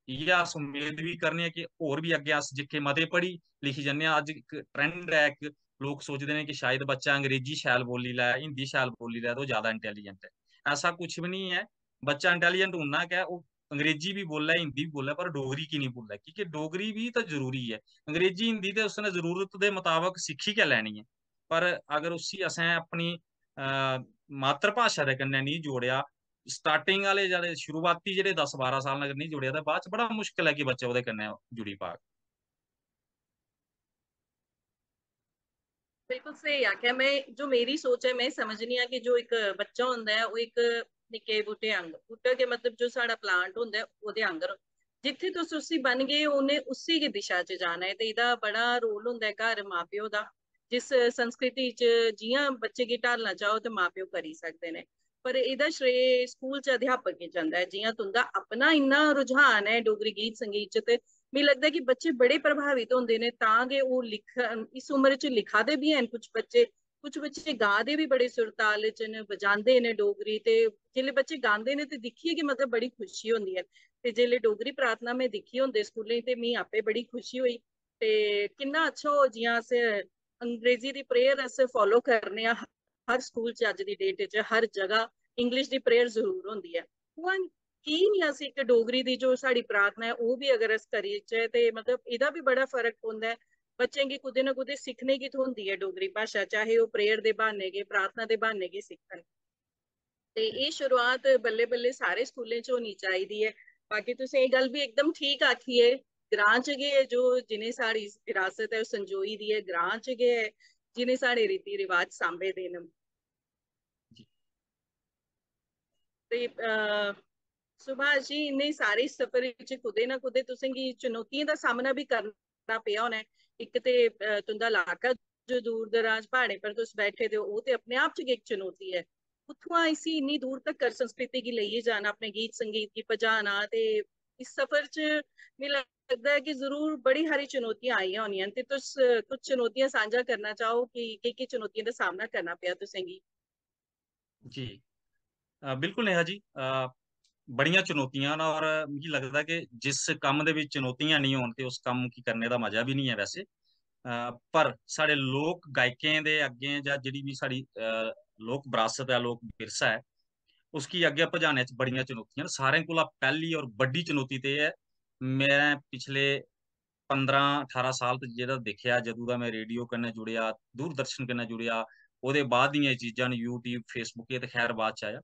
इ'यै अस उम्मीद बी करने आं कि होर बी अग्गें अस जेह्के मते पढ़ी लिखी जन्ने आं, अज्ज इक ट्रेंड है, इक लोग सोचदे ने कि शायद बच्चा अंग्रेजी शैल बोली लै, हिंदी शैल बोली लै, तो ओह् ज्यादा इंटैलीजेंट है। ऐसा कुछ भी नहीं है, बच्चा इंटैलीजेंट उन्ना गै, ओह् अंग्रेजी भी बोले, हिंदी भी बोले, पर डोगरी की नहीं बोले, क्योंकि डोगरी भी तो जरूरी है। अंग्रेजी हिंदी ते उसने जरूरत दे मुताबक सिक्खी गै लैनी है, पर अगर उसी असें अपनी मातृभाशा दे कन्नै नहीं जोड़ेआ, स्टार्टिंग आह्ले जेह्ड़े शुरुआती जेह्ड़े 10-12 साल अगर नहीं जुड़ेआ, ते बाद च बड़ा मुश्कल है कि बच्चा ओह्दे कन्नै जुड़ी पाग। बिल्कुल सही आख्या। मैं जो मेरी सोच है मैं समझनी है कि जो एक बच्चा होंदा है वो एक निक्के बूटे अंग, बूटा के मतलब जो साड़ा प्लांट होंदा है ओह्दे आंगर, जिथे तुस उसी बन गए उन्हें उसी की दिशा च जाना है। ते एह्दा बड़ा रोल होंदा है घर मां प्यो दा, जिस संस्कृति च जियां बच्चे गी ढालना चाहो ते मां प्यो करी सकदे ने। पर एह्दा श्रेय स्कूल च अध्यापक गी जंदा है। जियां तुंदा अपना इन्ना रुझान है डोगरी गीत संगीत च, ते मिगी लगदा है कि बच्चे बड़े प्रभावित होंदे ने, तां गै ओह् लिखन, इस उम्र च लिखा दे भी हैन कुछ बच्चे, कुछ बच्चे गा दे भी बड़े सुरताल च न, बजांदे ने डोगरी। ते जेल्लै बच्चे गांदे ने ते दिक्खियै कि मतलब बड़ी खुशी होंदी है। ते जेल्लै डोगरी प्रार्थना में दिक्खी होंदे स्कूलें ते मिगी आपे बड़ी खुशी होई। ते किन्ना अच्छा हो जियां अस अंग्रेजी दी प्रेयर अस फॉलो करने आं हर स्कूल च, अज्ज दी डेट च हर जगह इंग्लिश दी प्रेयर जरूर होंदी है। की नहीं असी एक डोगरी दी जो साड़ी प्रार्थना है वो भी अगर अस करीचे ते मतलब इहदा भी बड़ा फर्क होंदा है। बच्चें की कुदे ना कुदे सीखने की तो होंदी है डोगरी भाषा, चाहे वो प्रेयर दे बहाने गे प्रार्थना दे बहाने गे सीखन। ते ये शुरुआत बल्ले बल्ले सारे स्कूलें च होनी चाहिदी है। बाकी तुसें ये गल भी एकदम ठीक आखी है, ग्रां च गै जो जिन्हें साड़ी विरासत है संजोई दी है, ग्रां च गै जिन्हें साढ़े रीति रिवाज सांभे दे न। जी ते सुभाष जी इन्ने सारे सफर विच कुदे ना कुदे तुसेंगी चुनौतियां दा सामना भी करना पिया होना है। इक ते तुंदा इलाका जो दूर दराज पहाड़े पर तुस बैठे दे हो वो ते अपने आप च गै एक चुनौती है। उत्थुआं इसी इन्नी दूर तक कर संस्कृति गी लेइयै जाना, अपने गीत संगीत गी पजाना ते इस सफर च मिगी लगदा है कि जरूर बड़ी हारी चुनौतियां आईयां होनियां ते तुस कुछ चुनौतियां सांझा करना चाहो कि केह् चुनौतियां दा सामना करना पिया तुसेंगी। जी बिल्कुल नेहा जी, बड़ियां चुनौतियां न और मिगी लगदा कि जिस कम्म दे विच चुनौतियां नहीं होन ते उस कम्म गी करने दा मजा भी नहीं है वैसे। पर साढ़े लोक गायकें दे अग्गें जां जेह्ड़ी भी साढ़ी लोक विरासत है, लोक विरसा है, उसकी अग्गें पजाने च बड़ियां चुनौतियां न। सारें कोला पैह्ली और बड्डी चुनौती ते एह् है, मैं पिछले 15-18 साल तो जेह्ड़ा दिक्खेआ, जदूं दा मैं रेडियो कन्नै जुड़ेआ, दूरदर्शन कन्नै जुड़ेआ, ओह्दे बाद दियां एह् चीजां न, यूट्यूब, फेसबुक, एह् ते खैर बाद च आया।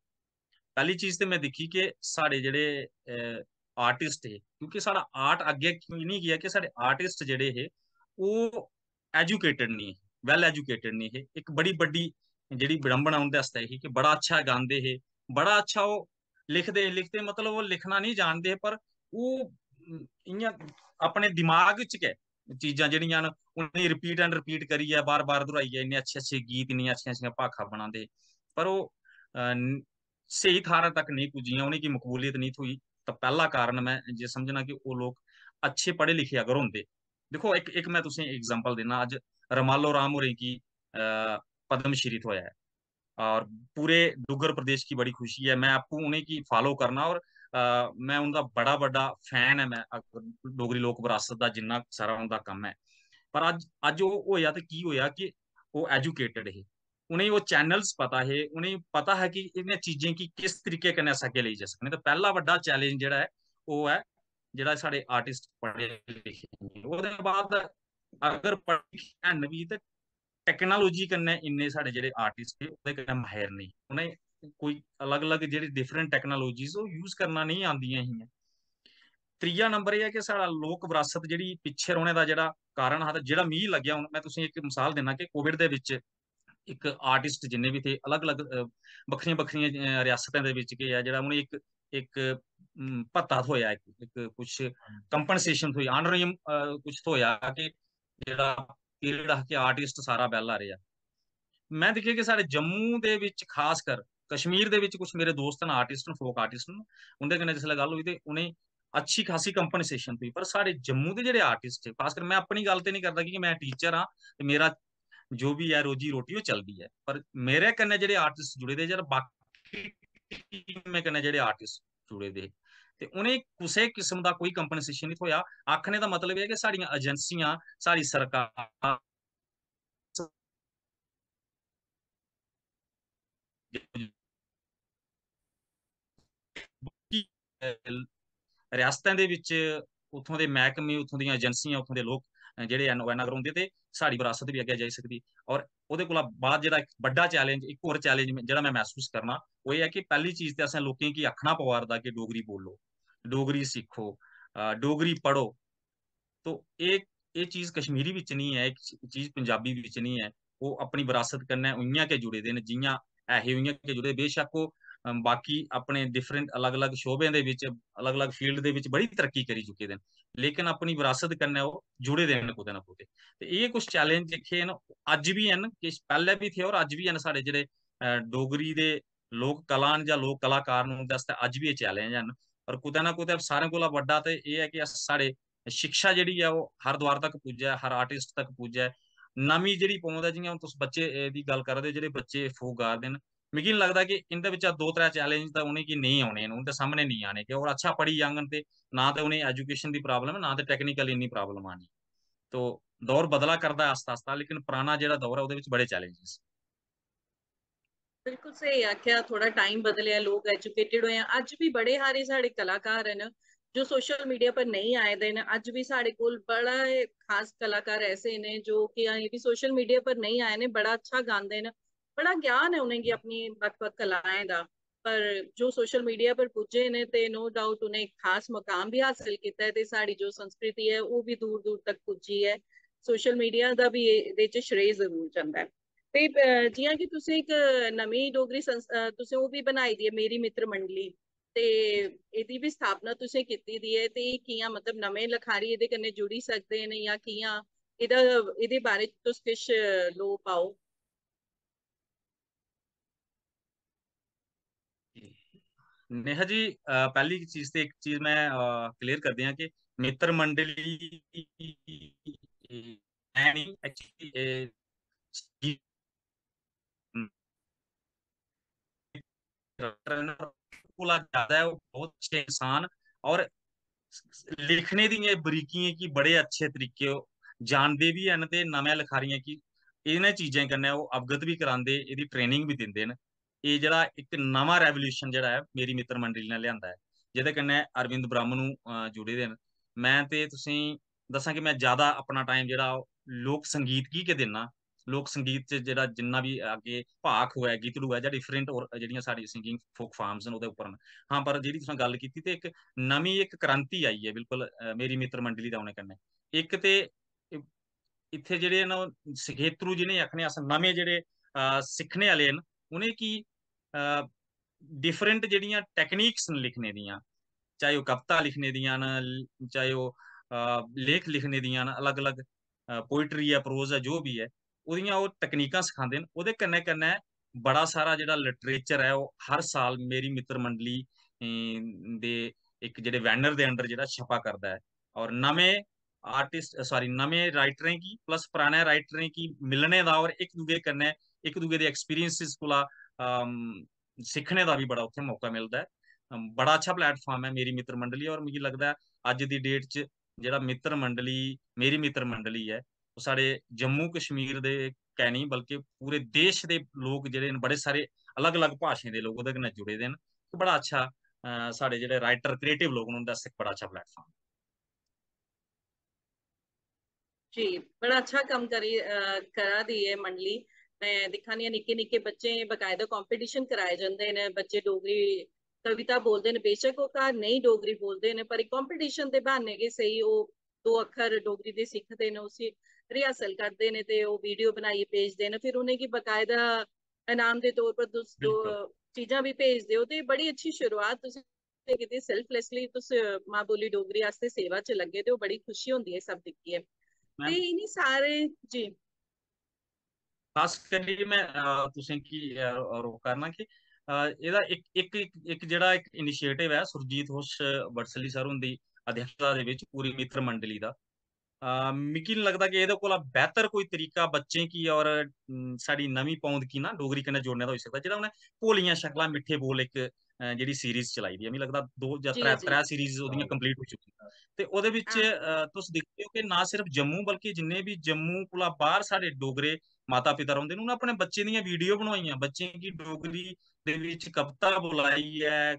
पैह्ली चीज ते मैं दिक्खी कि साढ़े जेह्ड़े आर्टिस्ट हे, क्योंकि साढ़ा आर्ट अग्गें नहीं गेआ कि साढ़े आर्टिस्ट जेह्ड़े हे ओह् एजुकेटेड नहीं हे, वेल एजुकेटेड नहीं हे। इक बड़ी बड्डी जेह्ड़ी विडंबना उं'दे आस्तै ही कि बड़ा अच्छा गांदे हे, बड़ा अच्छा ओह् लिखदे मतलब ओह् लिखना नहीं जानदे हे, पर ओह् इ'यां अपने दिमाग च गै चीजां जेह्ड़ियां न उ'नेंगी रिपीट एंड रिपीट करियै बार बार दोहराइयै इन्ने अच्छे अच्छे गीत, इन्नियां अच्छियां अच्छियां भाखां बनांदे, पर ओह् स्हेई थाह्र तक नहीं पुज्जियां, उ'नेंगी मकबूलियत नहीं थ्होई। तो पैह्ला कारण मैं जे समझना कि ओह् लोग अच्छे पढ़े लिखे अगर होंदे। दिक्खो इक इक मैं तुसेंगी एग्जांपल दिन्ना, अज्ज रमालो राम होरें गी पद्म श्री थ्होया है और पूरे डुग्गर प्रदेश की बड़ी खुशी है। मैं आपूं उ'नेंगी फॉलो करना और मैं उं'दा बड़ा बड्डा फैन है। मैं डोगरी लोक विरासत दा जिन्ना सारा उं'दा कम्म है, पर अज्ज अज्ज ओह् होया ते की होया कि ओह् एजुकेटेड हे, उ'नेंगी ओह् चैनल्स पता हे, उ'नेंगी पता है कि इ'नें चीजें गी किस तरीके कन्नै अस अग्गें लेई जाई सकने। ते पैह्ला बड्डा चैलेंज जेह्ड़ा है ओह् है जेह्ड़ा साढ़े आर्टिस्ट पढ़े लिखे नेईं। ओह्दे बाद अगर पढ़े लिखे हैन बी ते टेक्नोलॉजी कन्नै इन्ने साढ़े जेह्ड़े आर्टिस्ट हे ओह्दे कन्नै माहिर नहीं, उ'नें कोई अलग अलग जेह्ड़ी डिफरेंट टेक्नोलॉजीज ओह् यूज करना नहीं आंदियां हियां। त्रीया नंबर एह् है कि साढ़ा लोक विरासत जेह्ड़ी पिच्छे रौह्ने दा जेह्ड़ा कारण हा, ते जेह्ड़ा मिगी लग्गेआ, हून मैं तुसेंगी इक मिसाल दिन्ना कि कोविड दे विच इक आर्टिस्ट जिन्ने भी थे अलग अलग बक्खरियां बक्खरियां रियासतें दे विच केह् है जेह्ड़ा उ'नेंगी इक इक भत्ता थ्होया, इक कुछ कंपनसेशन थ्होई, आनरेरियम कुछ थ्होया कि जेह्ड़ा पीरियड हा कि आर्टिस्ट सारा बैह्ला रेहा। मैं दिक्खेआ कि साढ़े जम्मू दे विच खासकर, कश्मीर दे विच कुछ मेरे दोस्त न आर्टिस्ट न, फोक आर्टिस्ट न, उं'दे कन्नै जिसलै गल्ल हुई ते उ'नेंगी अच्छी खासी कंपनसेशन थी। पर साढ़े जम्मू दे जेह्ड़े आर्टिस्ट थे, खासकर मैं अपनी गल्ल ते नहीं करदा क्योंकि मैं टीचर हाँ ते मेरा जो भी है रोजी रोटी ओह् चलदी है, पर मेरे कन्नै जेह्ड़े आर्टिस्ट जुड़े दे, जेह्ड़ा बाकी टीमें कन्नै जेह्ड़े आर्टिस्ट जुड़े दे ते उ'नेंगी कुसै किस्म दा कोई कंपनसेशन नहीं थ्होया। आखने दा मतलब एह् है कि साढ़ियां एजेंसियां, साढ़ी सरकार रियासतें दे विच उत्थों दे मैह्कमे, उत्थों दियां एजेंसियां, उत्थों दे लोक जेह्ड़े हैन ओह् अगर होंदे ते साढ़ी विरासत भी अग्गें जाई सकदी। और ओह्दे कोला बाद जेह्ड़ा इक बड्डा चैलेंज, इक होर चैलेंज जेह्ड़ा मैं महसूस करना, ओह् एह् है कि पैह्ली चीज ते असें लोकें गी आखना पवा'रदा कि डोगरी बोलो, डोगरी सिक्खो, डोगरी पढ़ो। तो एह् चीज कश्मीरी बिच नहीं है, एह् चीज पंजाबी बिच नहीं है। ओह् अपनी विरासत कन्नै उ'यां गै जुड़े दे न जि'यां ऐहे उ'यां गै जुड़े दे। बेशक ओह् बाकी अपने डिफरेंट अलग अलग शोबें दे विच, अलग अलग फील्ड दे विच बड़ी तरक्की करी चुके दे न, लेकिन अपनी विरासत कन्नै ओह् जुड़े दे न कुतै ना कुतै। ते एह् कुछ चैलेंज दिक्खे न, अज्ज बी हैन, किश पैह्ले बी थे और अज्ज बी हैन। साढ़े जेह्ड़े डोगरी दे लोक कला न जां लोक कलाकार न, उं'दे आस्तै अज्ज बी एह् चैलेंज हैन। पर कुतै ना कुतै सारें कोला बड्डा ते एह् है कि अस साढ़े शिक्षा जेह्ड़ी है ओह् हर द्वार तक पुज्जै, हर आर्टिस्ट तक पुज्जै। नमीं जेह्ड़ी पौंद ऐ, जि'यां हून तुस बच्चे दी गल्ल करा दे, जेह्ड़े बच्चे फोक गा दे न, मिगी नहीं लगदा कि इं'दे बिच्चा दो त्रै चैलेंज तां उ'नेंगी नेईं औने न, उं'दे सामने नहीं आने कि ओह् अच्छा पढ़ी जाङन ते ना ते उ'नेंगी एजुकेशन दी प्रॉब्लम है, ना ते टेक्निकल इन्नी प्रॉब्लम आनी। तो दौर बदला करदा है आस्ता आस्ता, लेकिन पराना जेह्ड़ा दौर है ओह्दे बिच बड़े चैलेंजेस। बिल्कुल सही आख्या। थोड़ा टाइम बदलिया, लोग एजुकेटेड होए हैं। अज भी बड़े हारे साढ़े कलाकार हैं जो सोशल मीडिया पर नहीं आए दे न। अज भी साढ़े कोल बड़ा खास कलाकार ऐसे ने जो कि अजें भी सोशल मीडिया पर नहीं आए ने, बड़ा अच्छा गाते हैं, बड़ा ज्ञान है उन्हें अपनी बक्ख-बक्ख कलाएं दा। पर जो सोशल मीडिया पर पुज्जे ने ते नो डाउट उन्हें एक खास मुकाम भी हासिल किया है, ते साड़ी जो संस्कृति है वो भी दूर दूर तक पुज्जी है। सोशल मीडिया का भी ਇਹਦੇ ਚ श्रेय जरूर ਜਾਂਦਾ है। ਤੇ ਜਿਵੇਂ ਕਿ ਤੁਸੀਂ ਇੱਕ ਨਵੀਂ ਡੋਗਰੀ ਤੁਸੀਂ ਉਹ ਵੀ ਬਣਾਈ ਦੀ ਹੈ, ਮੇਰੀ ਮਿੱਤਰ ਮੰਡਲੀ। ਤੇ ਇਹਦੀ ਵੀ ਸਥਾਪਨਾ ਤੁਸੀਂ ਕੀਤੀ ਦੀ ਹੈ, ਤੇ ਇਹ ਕੀਆਂ ਮਤਲਬ ਨਵੇਂ ਲਖਾਰੀ ਇਹਦੇ ਕन्ने ਜੁੜੀ ਸਕਦੇ ਨੇ ਜਾਂ ਕੀਆਂ ਇਹਦਾ ਇਹਦੇ ਬਾਰੇ ਤੁਸੀਂ ਕੁਛ ਲੋ ਪਾਓ। नेहा जी, पहली चीज तो एक चीज मैं क्लियर कर दिया कि मित्र मंडली है नहीं एक्चुअली। कोला ज्यादा है, वो बहुत अच्छे इंसान और लिखने दी बरीकियां की बड़े अच्छे तरीके जानते भी हैं ते नਵੇਂ लिखारियां की इन्हें चीजें कन्नै वो अवगत भी करांदे, ਇਹਦੀ ट्रेनिंग भी दिंदे न। ਇਹ ਜਿਹੜਾ ਇੱਕ ਨਵਾਂ ਰੈਵੋਲੂਸ਼ਨ ਜਿਹੜਾ ਹੈ ਮੇਰੀ ਮਿੱਤਰ ਮੰਡਲੀ ਨੇ ਲਿਆਂਦਾ ਹੈ, ਜਿਹਦੇ ਕन्नै ਅਰਵਿੰਦ ਬ੍ਰਹਮ ਨੂੰ ਜੁੜੇ ਦੇ ਨੇ। ਮੈਂ ਤੇ ਤੁਸੀਂ ਦੱਸਾਂ ਕਿ ਮੈਂ ਜ਼ਿਆਦਾ ਆਪਣਾ ਟਾਈਮ ਜਿਹੜਾ ਉਹ ਲੋਕ ਸੰਗੀਤ ਕੀ ਕੇ ਦਿੰਨਾ। ਲੋਕ ਸੰਗੀਤ ਚ ਜਿਹੜਾ ਜਿੰਨਾ ਵੀ ਅੱਗੇ ਭਾਖ ਹੋਇਆ, ਗੀਤੜੂ ਹੈ ਜਾਂ ਡਿਫਰੈਂਟ ਔਰ ਜਿਹੜੀਆਂ ਸਾਡੀ ਸਿੰਗਿੰਗ ਫੋਕ ਫਾਰਮਸ ਨੇ ਉਹਦੇ ਉੱਪਰ ਨੇ। ਹਾਂ, ਪਰ ਜਿਹੜੀ ਤੁਸੀਂ ਗੱਲ ਕੀਤੀ ਤੇ ਇੱਕ ਨਵੀਂ ਇੱਕ ਕ੍ਰਾਂਤੀ ਆਈ ਹੈ ਬਿਲਕੁਲ ਮੇਰੀ ਮਿੱਤਰ ਮੰਡਲੀ ਦਾ ਆਉਣੇ ਕन्नै। ਇੱਕ ਤੇ ਇ- ਇੱਥੇ ਜਿਹੜੇ ਨਾ ਸਖੇਤਰੂ ਜਿਹਨੇ ਆਖਣੇ ਅਸ ਨਵੇਂ ਜਿਹੜੇ ਸਿੱਖਣੇ ਵਾਲੇ ਨੇ ਉਹਨੇ ਕੀ डिफरेंट ਜਿਹੜੀਆਂ ਟੈਕਨੀਕਸ ਨੇ ਲਿਖਣੇ ਦੀਆਂ, ਚਾਹੇ ਉਹ ਕਵਿਤਾ ਲਿਖਣੇ ਦੀਆਂ ਨੇ, ਚਾਹੇ ਉਹ ਲੇਖ ਲਿਖਣੇ ਦੀਆਂ ਨੇ, ਅਲੱਗ-ਅਲੱਗ ਪੋਇਟਰੀ ਹੈ, ਪ੍ਰੋਜ਼ ਹੈ, ਜੋ ਵੀ ਹੈ ਉਹਦੀਆਂ ਉਹ ਤਕਨੀਕਾਂ ਸਿਖਾਉਂਦੇ ਨੇ। ਉਹਦੇ ਕੰਨੇ ਕੰਨੇ ਬੜਾ ਸਾਰਾ ਜਿਹੜਾ ਲਿਟਰੇਚਰ ਹੈ ਉਹ ਹਰ ਸਾਲ ਮੇਰੀ ਮਿੱਤਰ ਮੰਡਲੀ ਦੇ ਇੱਕ ਜਿਹੜੇ ਵੈਨਰ ਦੇ ਅੰਡਰ ਜਿਹੜਾ ਛਪਾ ਕਰਦਾ ਹੈ। ਔਰ ਨਵੇਂ आर्टिस्ट सॉरी नवे राइटरें की प्लस पुराने राइटरें की मिलने का और एक दूजे कन्नै एक दूजे के एक्सपीरियंसिस कोला सिक्खने का भी बड़ा उत्थे मौका मिलता है। बड़ा अच्छा प्लेटफॉर्म है मेरी मित्र मंडली, और मुझे लगता है अज की डेट च जेड़ा मित्र मंडली मेरी मित्र मंडली है वो साढ़े जम्मू कश्मीर दे कै नहीं बल्कि पूरे देश के लोग जेडे बड़े सारे अलग अलग भाषाएं के लोग उहदे कन्नै जुड़े दे न। बड़ा अच्छा साढ़े जेडे राइटर क्रिएटिव लोग उन्होंने एक बड़ा अच्छा प्लेटफॉर्म। जी, बड़ा अच्छा काम करी करा दी है मंडली। मैं दिखानी निक्के निक्के बच्चे बकायदा कंपटीशन कराए जाते हैं, बच्चे डोगरी कविता बोलते हैं, बेशक वो घर नहीं डोगरी बोलते हैं पर कंपटीशन के बहाने के सही वो दो अखर डोगरी दे सीखते हैं, उसी रिहर्सल करते हैं ते वो वीडियो बनाइए भेजते हैं, फिर उन्हें की बकायदा इनाम के तौर पर तुस दो बिल्कुल चीज़ां भी भेजते हो। तो बड़ी अच्छी शुरुआत तुसीं कीती सेल्फलैसली, तुस मां बोली डोगरी आस्ते सेवा च लगे, तो बड़ी खुशी होंदी है सब दिक्खिए। ते मैम। इन्हीं सारे जी। खास करिए मैं तुसें की रोक करना कि ਇਹਦਾ ਇੱਕ ਜਿਹੜਾ ਇੱਕ ਇਨੀਸ਼ੀਏਟਿਵ ਹੈ ਸੁਰਜੀਤ ਹੋਸ਼ ਬੜਸਲੀ ਸਰ ਹੁੰਦੀ ਅਧਿਕਸ਼ਤਾ ਦੇ ਵਿੱਚ ਪੂਰੀ ਮਿੱਤਰ ਮੰਡਲੀ ਦਾ। मिगी नहीं लगता कि ਇਹਦੇ ਕੋਲ ਬਿਹਤਰ ਕੋਈ ਤਰੀਕਾ ਬੱਚੇ ਕੀ ਔਰ ਸਾਡੀ ਨਵੀਂ ਪੌਂਦ ਕੀ ਨਾ ਡੋਗਰੀ ਕਨੇ ਜੋੜਨੇ ਦਾ ਹੋ ਸਕਦਾ, ਜਿਹੜਾ ਉਹਨੇ ਭੋਲੀਆਂ ਸ਼ਕਲਾਂ ਮਿੱਠੇ ਬੋਲ ਇੱਕ ਜਿਹੜੀ ਸੀਰੀਜ਼ ਚਲਾਈ ਦੀ ਹੈ। ਮੈਨੂੰ ਲੱਗਦਾ ਦੋ ਜਾਂ जी जी। ਤਰੇ ਸੀਰੀਜ਼ ਉਹਦੀਆਂ ਕੰਪਲੀਟ ਹੋ ਚੁੱਕੀਆਂ ਤੇ ਉਹਦੇ ਵਿੱਚ हाँ। ਤੁਸੀਂ ਦੇਖਦੇ ਹੋ ਕਿ ਨਾ ਸਿਰਫ ਜੰਮੂ ਬਲਕਿ ਜਿੰਨੇ ਵੀ ਜੰਮੂ ਕੋਲਾ ਬਾਹਰ ਸਾਡੇ ਡੋਗਰੇ ਮਾਤਾ ਪਿਤਾ ਰਹਿੰਦੇ ਨੇ ਉਹਨਾਂ ਆਪਣੇ ਬੱਚੇ ਦੀਆਂ ਵੀਡੀਓ ਬਣਵਾਈਆਂ, ਬੱਚੇ ਕੀ ਡੋਗਰੀ ਦੇ ਵਿੱਚ ਕਵਿਤਾ ਬੁਲਾਈ ਹੈ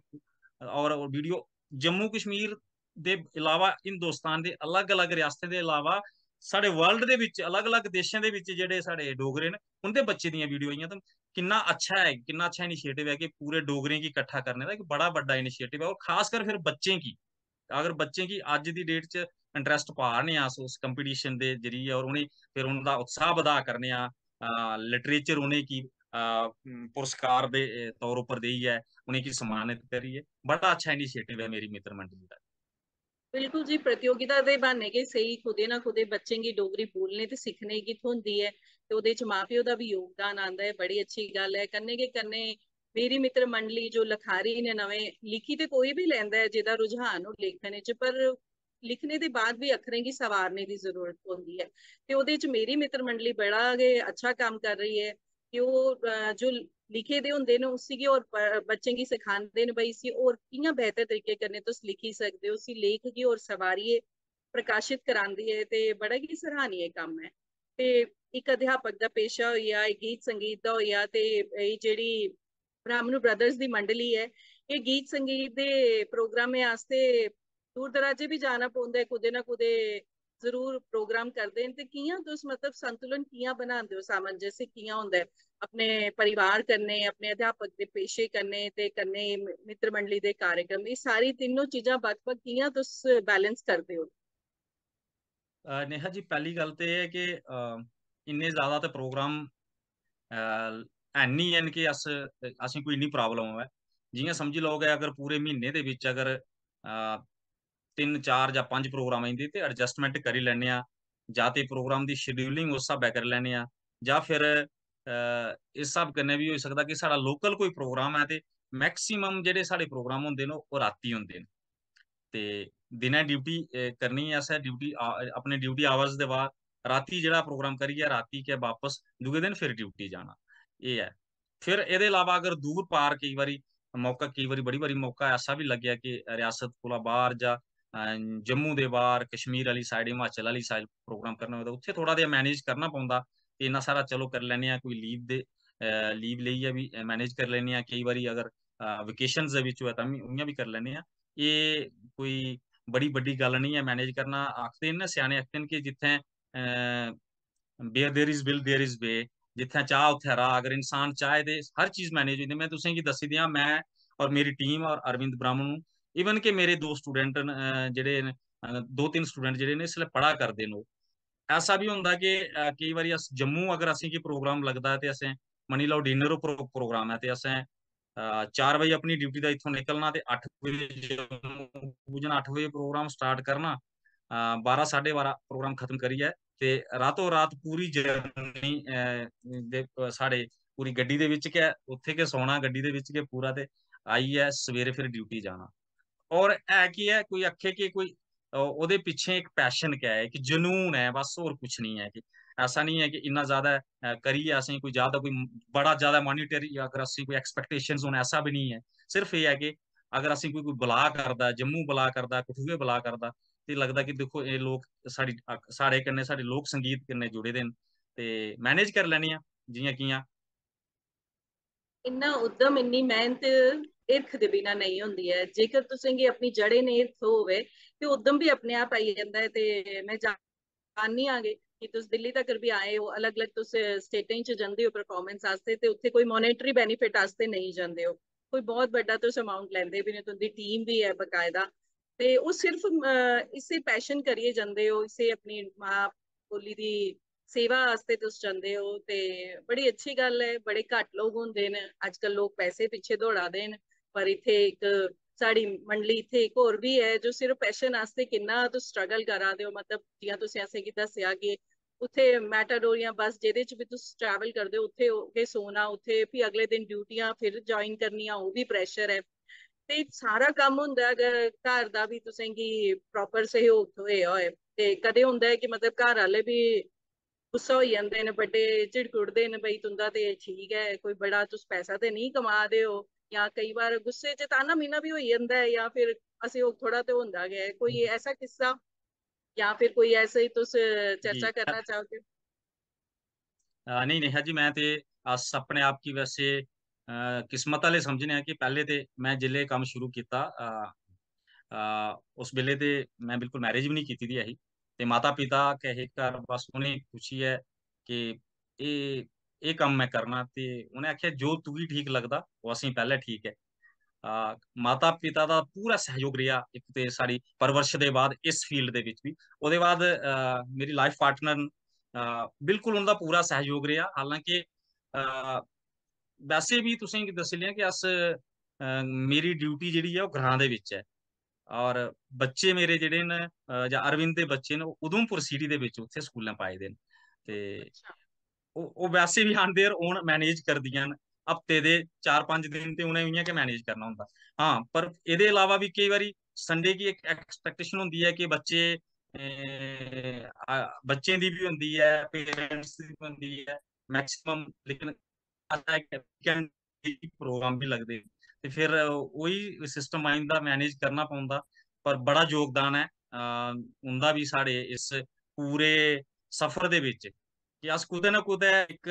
ਔਰ ਵੀਡੀਓ ਜੰਮੂ ਕਸ਼ਮੀਰ ਦੇ ਇਲਾਵਾ ਹਿੰਦੁਸਤਾਨ ਦੇ ਅਲੱਗ-ਅਲੱਗ ਰਿਆਸਤਾਂ ਦੇ ਇਲਾਵਾ ਸਾਡੇ ਵਰਲਡ ਦੇ ਵਿੱਚ ਅਲੱਗ-ਅਲੱਗ ਦੇਸ਼ਾਂ ਦੇ ਵਿੱਚ ਜਿਹੜੇ ਸਾਡੇ ਡੋਗਰੇ ਨੇ ਉਹਦੇ ਬੱਚੇ ਦੀਆਂ ਵੀਡੀਓ ਆਈਆਂ। ਤਾਂ कितना अच्छा इनिशिएटिव है कि पूरे डोगरे की इकट्ठा करने का एक बड़ा बड़ा इनिशिएटिव है, और खासकर फिर बच्चे की अगर बच्चे की अज की डेट च इंटरस्ट पा रहे हैं उस कंपीटिशन के जरिए और उन्हें फिर उनका उत्साह बधा करने लिटरेचर उन्हें की पुरस्कार के तौर पर दी है, उन्हें की सम्मानित करिए। बड़ा अच्छा इनिशिएटिव है मेरी मित्र मंडली का। बिल्कुल जी, प्रतियोगिता दे बहाने के सही खुदे ना खुदे बच्चे की डोगरी बोलने ते सीखने की होंदी है, ते ओदे च मां प्यो दा भी योगदान आंदा है। बड़ी अच्छी गल है। कन्ने के कन्ने मेरी मित्र मंडली जो लखारी ने नवे लिखी ते कोई भी लैंदा है जेदा रुझान हो लेखन च, पर लिखने के बाद भी अखरें की सवारने की जरूरत होती है। ते ओदे च मेरी मित्र मंडली बड़ा गे अच्छा काम कर रही है कि वो जो लिखे दे होंदे ने उसी की और बच्चे की सिखाते ने भाई इसी और कियां बेहतर तरीके कन्नै तुस लिखी सकदे हो, उसी लेख की और सवारिये प्रकाशित करांदी है, ते बड़ा ही सराहनीय काम है। ਤੇ ਇੱਕ ਅਧਿਆਪਕ ਦਾ ਪੇਸ਼ਾ ਹੋਇਆ, ਇੱਕ ਗੀਤ ਸੰਗੀਤ ਦਾ ਹੋਇਆ, ਤੇ ਇਹ ਜਿਹੜੀ ਬ੍ਰਾਹਮਣ ਬ੍ਰਦਰਸ ਦੀ ਮੰਡਲੀ ਹੈ, ਇਹ ਗੀਤ ਸੰਗੀਤ ਦੇ ਪ੍ਰੋਗਰਾਮੇ ਵਾਸਤੇ दूर दराजे भी जाना पौंदा है, कुदे ना कुदे जरूर प्रोग्राम करते हैं। ते कियां तुस मतलब संतुलन कियां बनाते हो, सामंजस्य कियां होंदा है अपने परिवार करने, अपने अध्यापक दे पेशे करने ते कन्ने मित्र मंडली दे कार्यक्रम, ये सारी तीनों चीजां बक्ख-बक्ख कियां तुस बैलेंस करते हो? नेहा जी, पहली गल ते एह् है कि इन्ने ज्यादा ते प्रोग्राम हैनी हैन कि असें कोई इन्नी प्रॉब्लम होवे। जियां समझी लैओ कि अगर पूरे म्हीने दे विच अगर तिन चार जां पंज प्रोग्राम आइंदे ते एडजस्टमेंट करी लैन्ने आं, जां ते प्रोग्राम दी शेड्यूलिंग उस स्हाबै करी लैन्ने आं, जां फिर इस स्हाब कन्नै भी होई सकदा कि साढ़ा लोकल कोई प्रोग्राम है ते मैक्सिमम जेह्ड़े साढ़े प्रोग्राम होंदे न ओह् रातीं होंदे न। ते दिनै ड्यूटी करनी ऐ असें, ड्यूटी अपने ड्यूटी आवर्स दे बाद रातीं जेह्ड़ा प्रोग्राम करियै रातीं गै बापस दूए दिन फिर ड्यूटी जाना, एह् ऐ। फिर एह्दे अलावा अगर दूर पार केईं बारी मौका, केईं बारी बड़ी बारी मौका ऐसा बी लग्गेआ कि रियासत कोला बाह्र जां जम्मू दे बाह्र, कश्मीर आह्ली साइड, हिमाचल आह्ली साइड प्रोग्राम करना होऐ तां उत्थै थोह्ड़ा जेहा मैनेज करना पौंदा। ते इन्ना सारा चलो करी लैन्ने आं, कोई लीव लेइयै बी मैनेज करी लैन्ने आं। केईं बारी अगर वेकेशन्स दे बिच होऐ तां उ'यां बी करी लैन्ने आं। एह् कोई बड़ी बड्डी गल्ल नहीं है मैनेज करना। आखदे न स्याने आखदे न कि जित्थें where there is will there is way, जित्थें चाह उत्थें राह। अगर इंसान चाहे ते हर चीज मैनेज होई जंदी। मैं तुसें गी दस्सी दियां, मैं और मेरी टीम और अरविंद ब्राह्मण, इवन के मेरे दो स्टूडेंट न जेह्ड़े न, दो तिन स्टूडेंट जेह्ड़े न इसलै पढ़ा करदे न, ओह् ऐसा भी होंदा कि केईं बारी अस जम्मू अगर असेंगी प्रोग्राम लगदा ते असें मन्नी लैओ डिनर प्रोग्राम है ते असें 4 बजे अपनी ड्यूटी दा इत्थों निकलना ते 8 बजे जम्मू पुज्जना, 8 बजे प्रोग्राम स्टार्ट करना, 12 साढ़े 12 प्रोग्राम खत्म करियै ते रातों रात पूरी जर्नी साढ़े पूरी गड्डी दे विच गै, उत्थे गै सोना गड्डी दे विच गै पूरा, ते आइयै सवेरे फिर ड्यूटी जाना। और है कि है, कोई आखे कि कोई ओह्दे पिच्छे एक पैशन क्या है, एक जुनून है, बस और कुछ नहीं है। कि ऐसा नहीं है कि इन्ना ज्यादा करियै असें कोई ज्यादा कोई बड़ा ज्यादा मॉनिटरी अगर असें कोई एक्सपेक्टेशंस होन, ऐसा भी नहीं है। सिर्फ ये है कि अगर असें कोई बुला करदा, जम्मू बुला करदा, कठुए बुला करदा, ते लगदा कि दिक्खो एह् लोक साढ़े कन्नै, साढ़े लोक संगीत कन्नै जुड़े दे न, ते मैनेज करी लैन्ने आं जियां कियां। इन्ना उद्यम, इन्नी मेहनत ईर्ख दे बिना नहीं होंदी है। जेकर तुसेंगी अपनी जड़े ने ईर्ख होवे ते उद्यम भी अपने आप आई जांदा है। ते मैं जाननी आं कि तुस दिल्ली तक भी आए हो, अलग अलग तुस स्टेटें च जंदे हो परफॉर्मेंस आस्ते, ते उत्थे कोई मॉनेटरी बेनिफिट आस्ते नहीं जंदे हो, कोई बहुत बड़ा तुस अमाउंट लैंदे भी नहीं, तुंदी टीम भी है बकायदा। ते ਉਹ सिर्फ इसे पैशन करिए जंदे हो, इसे अपनी मां बोली दी सेवा आस्ते तुस जंदे हो। ते बड़ी अच्छी गल है। बड़े घट लोग होंदे न अजकल, लोग पैसे पिछे दौड़ा दे न, पर इत्थे एक साड़ी मंडली इत्थे एक होर भी है जो सिर्फ पैशन आस्ते किन्ना तुस स्ट्रगल करा दे हो। मतलब जियां तुसें असेंगी दस्सेआ कि उत्थे मैटाडोर जां बस जेह्दे च भी तुस ट्रैवल करदे हो, उत्थे गै सोना, उत्थे भी अगले दिन ड्यूटियां फिर ज्वाइन करनियां, ओह् भी प्रैशर है। ते सारा कम्म होंदा है अगर घर दा भी तुसेंगी प्रॉपर सहयोग थ्होएआ होए। ते कदें होंदा है कि मतलब घर आह्ले भी गुस्सा होई जंदे न, बड़े झिड़कुड़दे न, बई तुंदा ते ठीक है, कोई बड़ा तुस पैसा ते नहीं कमा दे हो। या कई बार गुस्से च ताना मीना भी होई जंदा है, या फिर असहयोग थोड़ा ते होंदा गै है। कोई ऐसा किस्सा या फिर कोई ऐसे ही तुस जी चर्चा करना चाहोगे? नहीं नेहा जी, मैं ते अस अपने आप की वैसे किस्मत आह्ले समझने आं कि पैह्ले ते मैं जिल्ले कम्म शुरू कीता, उस बेल्ले ते मैं बिल्कुल मैरिज भी नहीं कीती दी ऐही। ते माता पिता कहे घर बस उ'नें पुच्छियै कि एह् कम्म मैं करना, ते उ'नें आखेआ जो तुगी ठीक लगदा ओह् असेंगी पैह्ले ठीक ऐ। माता पिता दा पूरा सहयोग रेहा इक ते साढ़ी परवरिश दे बाद इस फील्ड दे बिच बी। ओह्दे बाद मेरी लाइफ पार्टनर न, बिल्कुल उं'दा पूरा सहयोग रेहा। हालांकि वैसे भी तुसें गी दस्सी लेआ कि मेरी ड्यूटी जेह्ड़ी ऐ ओह् ग्रां दे बिच ऐ, और बच्चे मेरे जेह्ड़े न, जां अरविंद दे बच्चे न, ओह् उधमपुर सिटी दे बिच उत्थे स्कूलें पाए दे न। ते अच्छा। ओह् वैसे बी आन देयर ओन मैनेज करदियां न। हफ्ते दे 4-5 दिन ते उ'नें इ'यां गै मैनेज करना होंदा। हाँ, पर एह्दे अलावा भी केईं बारी संडे गी इक एक्सपेक्टेशन होंदी है कि बच्चें दी भी होंदी है, पेरेंट्स दी भी होंदी है मैक्सिमम, लेकिन वीकेंड प्रोग्राम भी लगदे, ते फिर वही सिस्टम आई जंदा, मैनेज करना पौंदा। पर बड़ा योगदान है उं'दा भी साढ़े इस पूरे सफर दे बिच। कि अस कुतै ना कुतै एक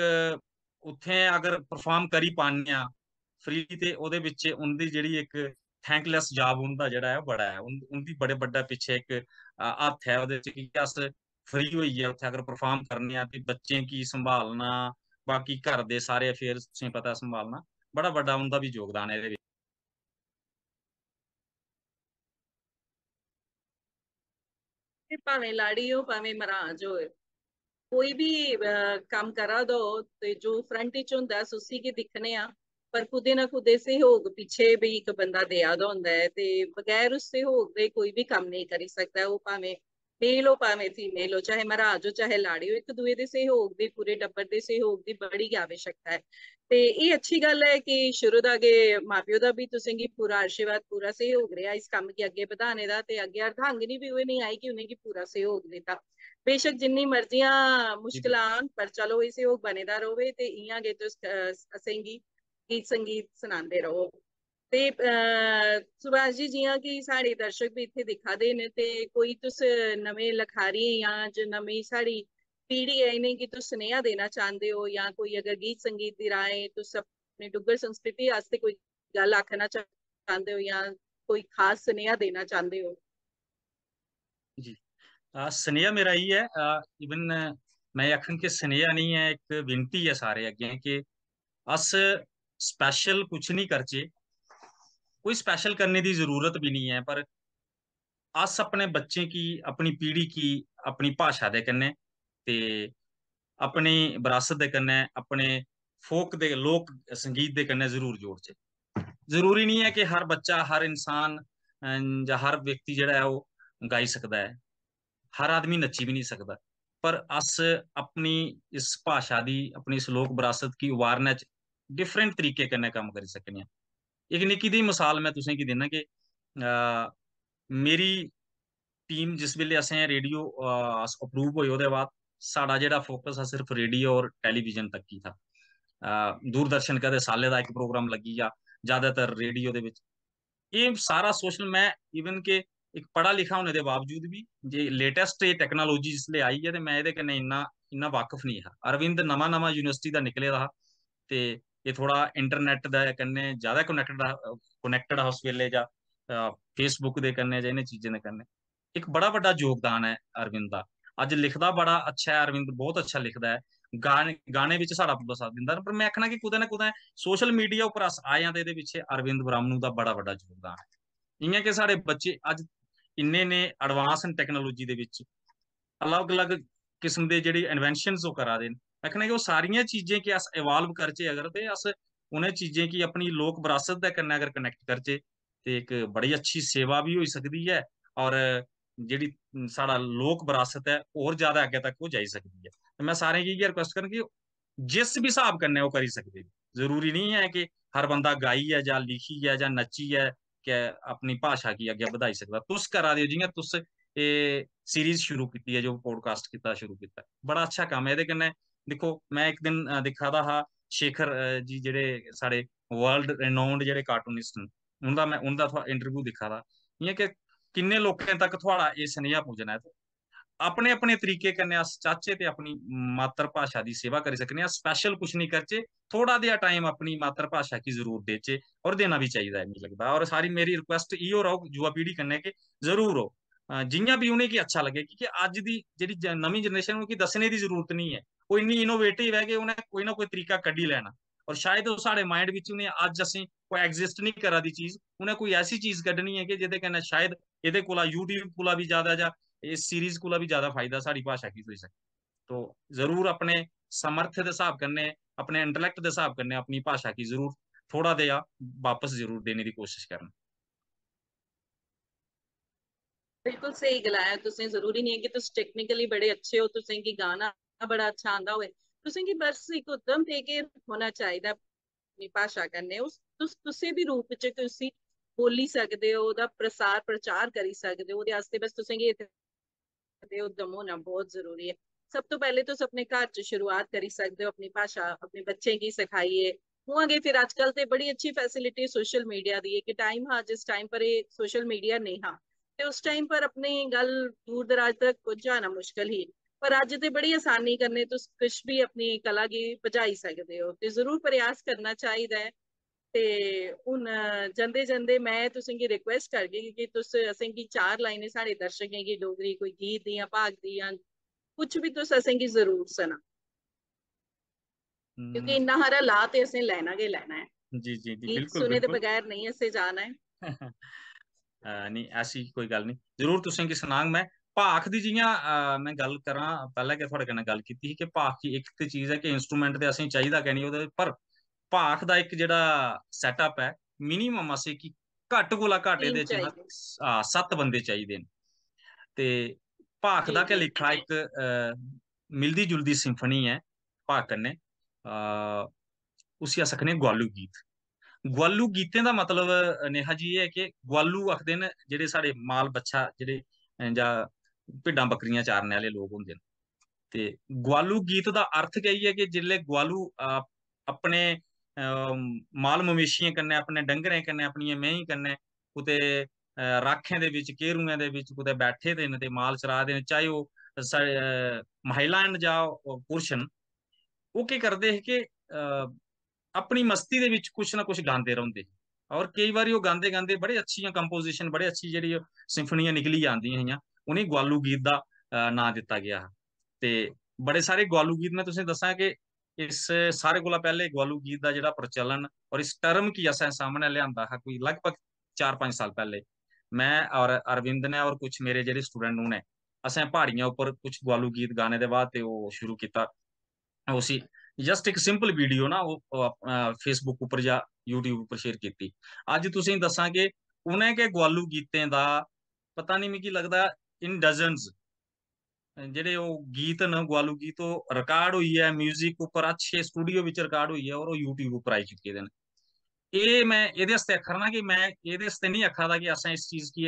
उत्थे अगर परफॉर्म करी पाने आ फ्री, ते ओहदे विच उंदी जेहड़ी एक थैंकलैस जॉब उनदा जेहड़ा है बड़ा है, उनदी बड़े बड्डा पिच्छे एक हत्थ है ओहदे च कि अस फ्री होइयै उत्थे अगर परफॉर्म करने आ ते बच्चें की संभालना, बाकी घर दे सारे अफेयर्स तुसें पता संभालना, बड़ा बड्डा उनदा भी योगदान है ਇਹਦੇ ਤੇ ਭਾਵੇਂ ਲਾੜੀ ਹੋ ਭਾਵੇਂ ਮਹਾਰਾਜ ਹੋਏ, ਕੋਈ ਵੀ ਕੰਮ ਕਰਾ ਦੋ ਤੇ ਜੋ ਫਰੰਟ ਵਿੱਚ ਹੁੰਦਾ ਸੁਸੀ ਕੇ ਦਿਖਨੇ ਆ, ਪਰ ਖੁਦੇ ਨਾ ਖੁਦੇ ਸਹਿਯੋਗ ਪਿੱਛੇ ਵੀ ਇੱਕ ਬੰਦਾ ਦਿਆ ਦਾ ਹੁੰਦਾ ਹੈ, ਤੇ ਬਗੈਰ ਉਸ ਸਹਿਯੋਗ ਦੇ ਕੋਈ ਵੀ ਕੰਮ ਨਹੀਂ ਕਰੀ ਸਕਦਾ। ਉਹ ਭਾਵੇਂ ਮੇਲ ਹੋ ਭਾਵੇਂ ਫੀਮੇਲ ਹੋ, ਚਾਹੇ ਮਹਾਰਾਜ ਹੋ ਚਾਹੇ ਲਾੜੀ ਹੋ, ਇੱਕ ਦੂਏ ਦੇ ਸਹਿਯੋਗ ਦੀ, ਪੂਰੇ ਟੱਬਰ ਦੇ ਸਹਿਯੋਗ ਦੀ ਬੜੀ ਆਵਸ਼ਕਤਾ ਹੈ। ਤੇ ਇਹ ਅੱਛੀ ਗੱਲ ਹੈ ਕਿ ਸ਼ੁਰੂ ਦਾ ਅਗੇ ਮਾਪਿਓ ਦਾ ਵੀ ਤੁਸੀਂ ਕੀ ਪੂਰਾ ਆਸ਼ੀਰਵਾਦ, ਪੂਰਾ ਸਹਿਯੋਗ ਰਿਹਾ ਇਸ ਕੰਮ ਕੀ ਅੱਗੇ ਵਧਾਣੇ ਦਾ, ਤੇ ਅੱਗੇ ਅਰਧਾਂਗਨੀ ਵੀ ਉਹ ਨਹੀਂ ਆਈ ਕਿ ਉਹਨੇ ਕੀ ਪੂਰਾ ਸਹਿਯੋਗ ਦਿੱਤਾ। बेशक जिन्नी मर्जियां ਵਿੱਚ। मुश्किलां पर चलो इसे वो बनेदा रहे ते इयां गे तुस असेंगी गीत संगीत सुनांदे रहो। ते सुभाष जी, जियां कि साढ़े दर्शक भी इत्थे दिखा दे ने, ते कोई तुस नवे लखारी या जो नवी साड़ी पीढ़ी है इन्हें कि तुस सुनेहा देना चाहते हो, या कोई अगर गीत संगीत दी राय तुस अपने डुग्गर संस्कृति आस्ते कोई गल आखना चाहते हो, या कोई खास सुनेहा देना चाहते हो? जी, सुनेहा मेरा यही है, इवन मैं आखन के सुनेहा नहीं है, एक विनती है सारे अगे कि अस स्पेशल कुछ नहीं करचे, कोई स्पेशल करने की जरूरत भी नहीं है, पर अस अपने बच्चे की, अपनी पीढ़ी की, अपनी भाषा दे कन्ने ते अपनी विरासत दे कन्ने, अपने फोक दे लोक संगीत दे कन्ने जरूर जोड़चे। जरूरी नहीं है कि हर बच्चा, हर इंसान या हर व्यक्ति ਜਿਹੜਾ है वो गाई सकता है, हर आदमी नच्ची भी नहीं सकता, पर अस अपनी इस भाषा दी, अपनी इस लोक विरासत की उभारने च डिफरेंट तरीके कन्नै कम्म करी सकने आं। एक निक्की दी मिसाल मैं तुसें गी दिन्ना कि मेरी टीम जिस वेले असें रेडियो अस अप्रूव होए, ओहदे बाद साडा जेहड़ा फोकस हा सिर्फ रेडियो और टेलीविजन तक ही था। दूरदर्शन कदे साले दा इक प्रोग्राम लगी जा, ज्यादातर रेडियो दे विच ये सारा सोशल। मैं इवन के एक पढ़ा लिखा होने के बावजूद भी जे लेटेस्ट ये टेक्नोलॉजी जिसले आई है, तो मैं ये कन्नै इन्ना इन्ना वाकफ नहीं हा। अरविंद नवा नवा यूनिवर्सिटी का निकले दा हा, ते ये थोड़ा इंटरनेट दे कन्नै ज्यादा कनैक्टेड हा उस वेले, जा फेसबुक दे कन्नै, जा इन्हें चीजें दे कन्नै एक बड़ा बड़ा योगदान है अरविंद का। अज लिखदा बड़ा अच्छा है अरविंद, बहुत अच्छा लिखदा है, गाने गाने विच साडा पूरा साथ दिंदा। पर मैं आखना कि कुतै ना कुतै सोशल मीडिया उपर अस आए आं ते इहदे पिच्छे अरविंद ब्राह्मणु का बड़ा बड़ा योगदान है। इयां कि साडे बच्चे अज इन्ने ने एडवांस न टेक्नोलॉजी दे विच, अलग अलग किस्म के जेहड़ी इन्वेंशनस वो करा दे न। आखना कि वो सारियां चीजें कि अस इवाल्व करचे अगर, ते अस उन्हें चीजें की अपनी लोक विरासत दे कन्नै अगर कनैक्ट करचे, ते एक बड़ी अच्छी सेवा भी होई सकदी है, और जेहड़ी साडा लोक विरासत है और ज्यादा अग्गे तक वो जाई सकदी है। ते मैं सारें गी इयै रिक्वेस्ट करन कि जिस भी हिसाब कन्नै वो करी सकदे, जरूरी नहीं है कि हर बंदा गाइयै जां लिखियै जां नच्चियै के अपनी भाषा की अग्गे बधाई सकदा। तुस करा दे हो, जियां तुस एह् सीरीज शुरू कीती है, जो पॉडकास्ट कीता शुरू कीता, बड़ा अच्छा कम्म है। एह्दे कन्नै दिक्खो, मैं एक दिन दिक्खा दा हा शेखर जी, जेह्ड़े साढ़े वर्ल्ड रिनाउंड जेह्ड़े कार्टूनिस्ट न, उंदा मैं उंदा इंटरव्यू दिक्खा दा, इ'यां कि किन्ने लोकें तक थुआढ़ा एह् सनेहा पुज्जना है। अपने अपने तरीके कन्नै अस चाचे ते अपनी मातर भाषा की सेवा करी सकने, स्पेशल कुछ नहीं करचे, थोड़ा देहा टाइम अपनी मातर भाषा की जरूर देचे, और देना भी चाहिए है मिगी लगता। और सारी मेरी रिक्वेस्ट इहो रहो युवा पीढ़ी कन्नै कि जरूर हो, जियां भी उनेंगी अच्छा लगे, क्योंकि अज की जी नवी जनरेशन उनकी दसने की जरूरत नहीं है, वो इन्नी इनोवेटिव है कि उन्हें कोई ना कोई तरीका कड्ढी लैना। और शायद वो साढ़े माइंड बिच उन्हें अज असें कोई एग्जिस्ट नहीं करा दी चीज, उन्हें कोई ऐसी चीज कड्ढनी है कि जेह्दे कन्नै शायद एह्दे कोला यूट्यूब कोला भी ज्यादा, जां इस सीरीज कोला भी ज्यादा फायदा साड़ी भाषा की होई सके। तो जरूर अपने समर्थ दे हिसाब कन्नै, अपने इंटलैक्ट दे हिसाब कन्नै अपनी भाषा की जरूर थोड़ा देहा वापस जरूर देने की कोशिश करना। बिल्कुल सही गलाया तुसें। जरूरी नहीं है कि तुस टेक्निकली बड़े अच्छे हो, तुसें कि गाना बड़ा अच्छा आंदा होए, तुसें कि बस एक उद्यम लेके होना चाहिए अपनी भाषा कन्नै। उस तुस कुसै भी रूप च तुसी बोली सकदे हो, ओह्दा प्रसार प्रचार करी सकदे हो, ओह्दे आस्ते बस तुसें कि ते उद्यम होना बहुत जरूरी है। सब तो पहले तुस अपने घर च शुरुआत करी सकदे हो, अपनी भाषा अपने बच्चें गी सखाइए। उआं गै फिर अजकल ते बड़ी अच्छी फैसिलिटी सोशल मीडिया दी है, कि टाइम हा जिस टाइम पर ये सोशल मीडिया नहीं हा, ते उस टाइम पर अपनी गल दूर दराज तक पहुंचाना मुश्किल ही। पर अज तो बड़ी आसानी करने तुस कुछ भी अपनी कला की भजाई सकते हो, तो जरूर प्रयास करना चाहिए। ते हुन जंदे जंदे मैं तुसेंगी रिक्वेस्ट करगी कि तुस असेंगी 4 लाइनें साढ़े दर्शकें गी डोगरी कोई गीत दियां भाग दियां कुछ भी तुस असेंगी जरूर सना, क्योंकि इन्ना हारा ला ते असें लैना गै लैना है। जी जी जी, गीत बिल्कुल सुने दे बिल्कुल। बगैर नहीं असें जाना है। नहीं ऐसी कोई गल नहीं, जरूर तुसेंगी सनांग मैं। भाख दी जियां मैं गल करां, पैह्लें गै थुआढ़े कन्नै गल कीती ही कि भाख की इक ते चीज है कि इंस्ट्रूमेंट ते असेंगी चाहिदा गै नहीं ओह्दे पर भाख दा इक जेह्ड़ा सैटअप है मिनिमम असें कि घट्ट कोला घट्ट टीम एह्दे च ना चाहिए। 7 बंदे चाहिदे न। ते भाख जी दा गै जी लेखा इक मिलदी जुलदी सिंफनी है भाख कन्नै। उसी अस आखने गोआलू गीत। गोआलू गीतें दा मतलब नेहा जी एह् है कि गोआलू आखदे न जेह्ड़े साढ़े माल बच्छा जेह्ड़े जां भिड्डां बकरियां चारने आह्ले लोग होंदे न। ते गोआलू गीत दा अर्थ गै इयै कि जिसले गोआलू अपने माल मवेशियें कन्नै अपने डंगरें कन्नै अपनियें मेहीं कन्नै कुतै राखें दे बिच केरुएं दे बिच कुतै बैठे दे न ते माल चरा दे न, चाहे ओह् महिलां न जां पुरुष न, ओह् केह् करदे हे कि अपनी मस्ती दे विच कुछ ना कुछ गांदे रौंह्दे। और केई बारी ओह् गांदे गांदे बड़े अच्छियां कंपोजिशन बड़े अच्छी जेह्ड़ी सिंफनियां निकली आंदियां हियां, उ'नेंगी गोआलू गीत दा नां दित्ता गेआ हा। ते बड़े सारे गोआलू गीत मैं तुसेंगी दस्सां कि इस सारे कोला पैह्ले गोआलू गीत दा जेह्ड़ा प्रचलन और इस टर्म गी असें सामने लेआंदा हा कोई लगभग 4-5 साल पैह्ले। मैं और अरविंद ने और कुछ मेरे जेह्ड़े स्टूडेंट उ'नें असें प्हाड़ियां उप्पर कुछ गोआलू गीत गाने दे बाद ते ओह् शुरू कीता। उसी जस्ट एक सिंपल वीडियो ना ओह् फेसबुक उप्पर जां यूट्यूब उप्पर शेयर कीती। अज्ज तुसेंगी दस्सां कि उ'नें गै गोआलू गीतें दा पता नहीं, मिगी लगदा इन डजन्स जेह्ड़े ओह् गीत न गोआलू गीत ओह् रिकार्ड होइयै म्यूजिक उप्पर अच्छे स्टूडियो बिच रिकार्ड होइयै और ओह् यूट्यूब उप्पर आई चुके दे न। एह् मैं एह्दे आस्तै आखा ना कि मैं एह्दे आस्तै नहीं आखा दा कि असें इस चीज गी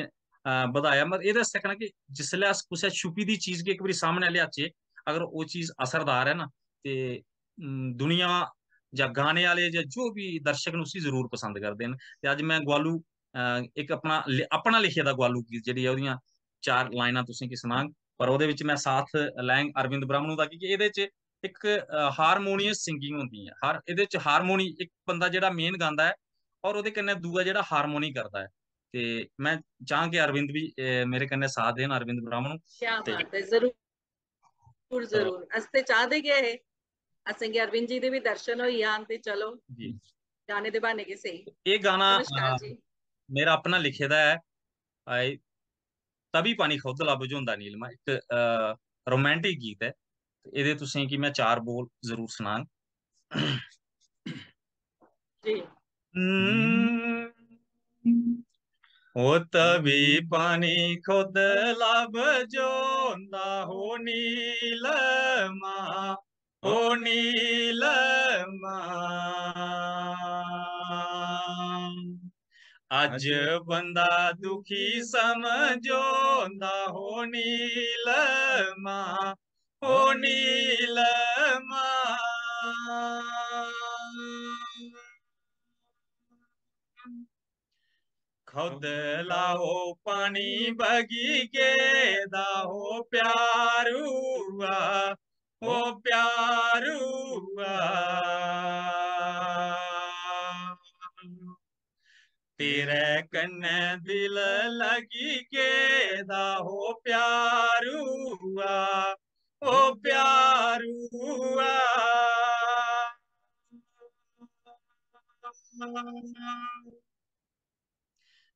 बधाया, मगर एह्दे आस्तै आखना कि जिसलै अस कुसै छुपी दी चीज गी इक बारी सामने लेआचै, अगर ओह् चीज असरदार है ना ते दुनिया जां गाने आह्ले जां जो भी दर्शक न उसी जरूर पसंद करदे न। ते अज्ज मैं गोआलू इक अपना लिखे दा गोआलू गीत जेह्ड़ी ओह्दियां 4 लाइनां तुसेंगी सनांग, पर ओह्दे विच मैं साथ लैंग अरविंद ब्राह्मणु दा, क्योंकि एह्दे च इक हारमोनियस सिंगिंग होंदी है। हर एह्दे च हारमोनी इक बंदा जेह्ड़ा मेन गांदा है और ओह्दे कन्नै दूआ जेह्ड़ा हारमोनी करदा है। ते मैं चांह कि अरविंद भी मेरे कन्नै साथ देन, अरविंद ब्राह्मणु। क्या ते बात है, जरूर अ, जरूर अस ते चाहते गए है असेंगी अरविंद जी दे भी दर्शन होई जान ते चलो जी गाने दे बहाने के सही। ये गाना नमस्कार जी। मेरा अपना लिखे दा है। अ, तभी पानी खौदला बुझोंदा नीलमा, इक रोमांटिक गीत है। एह्दे तुसें कि मैं 4 बोल जरूर सनांग। जी ओ तवी पानी खुद लब जोंदा हो नीलमा, हो नीलमा, अज बंदा दुखी समझोंदा हो नीलमा, हो नीलमा। खुद लाओ पानी बगी के दाहो प्यारुआ, हो प्यारुआ, तेरे कन्ने दिल लगी के दाहो प्यारुआ, हो प्यारुआ।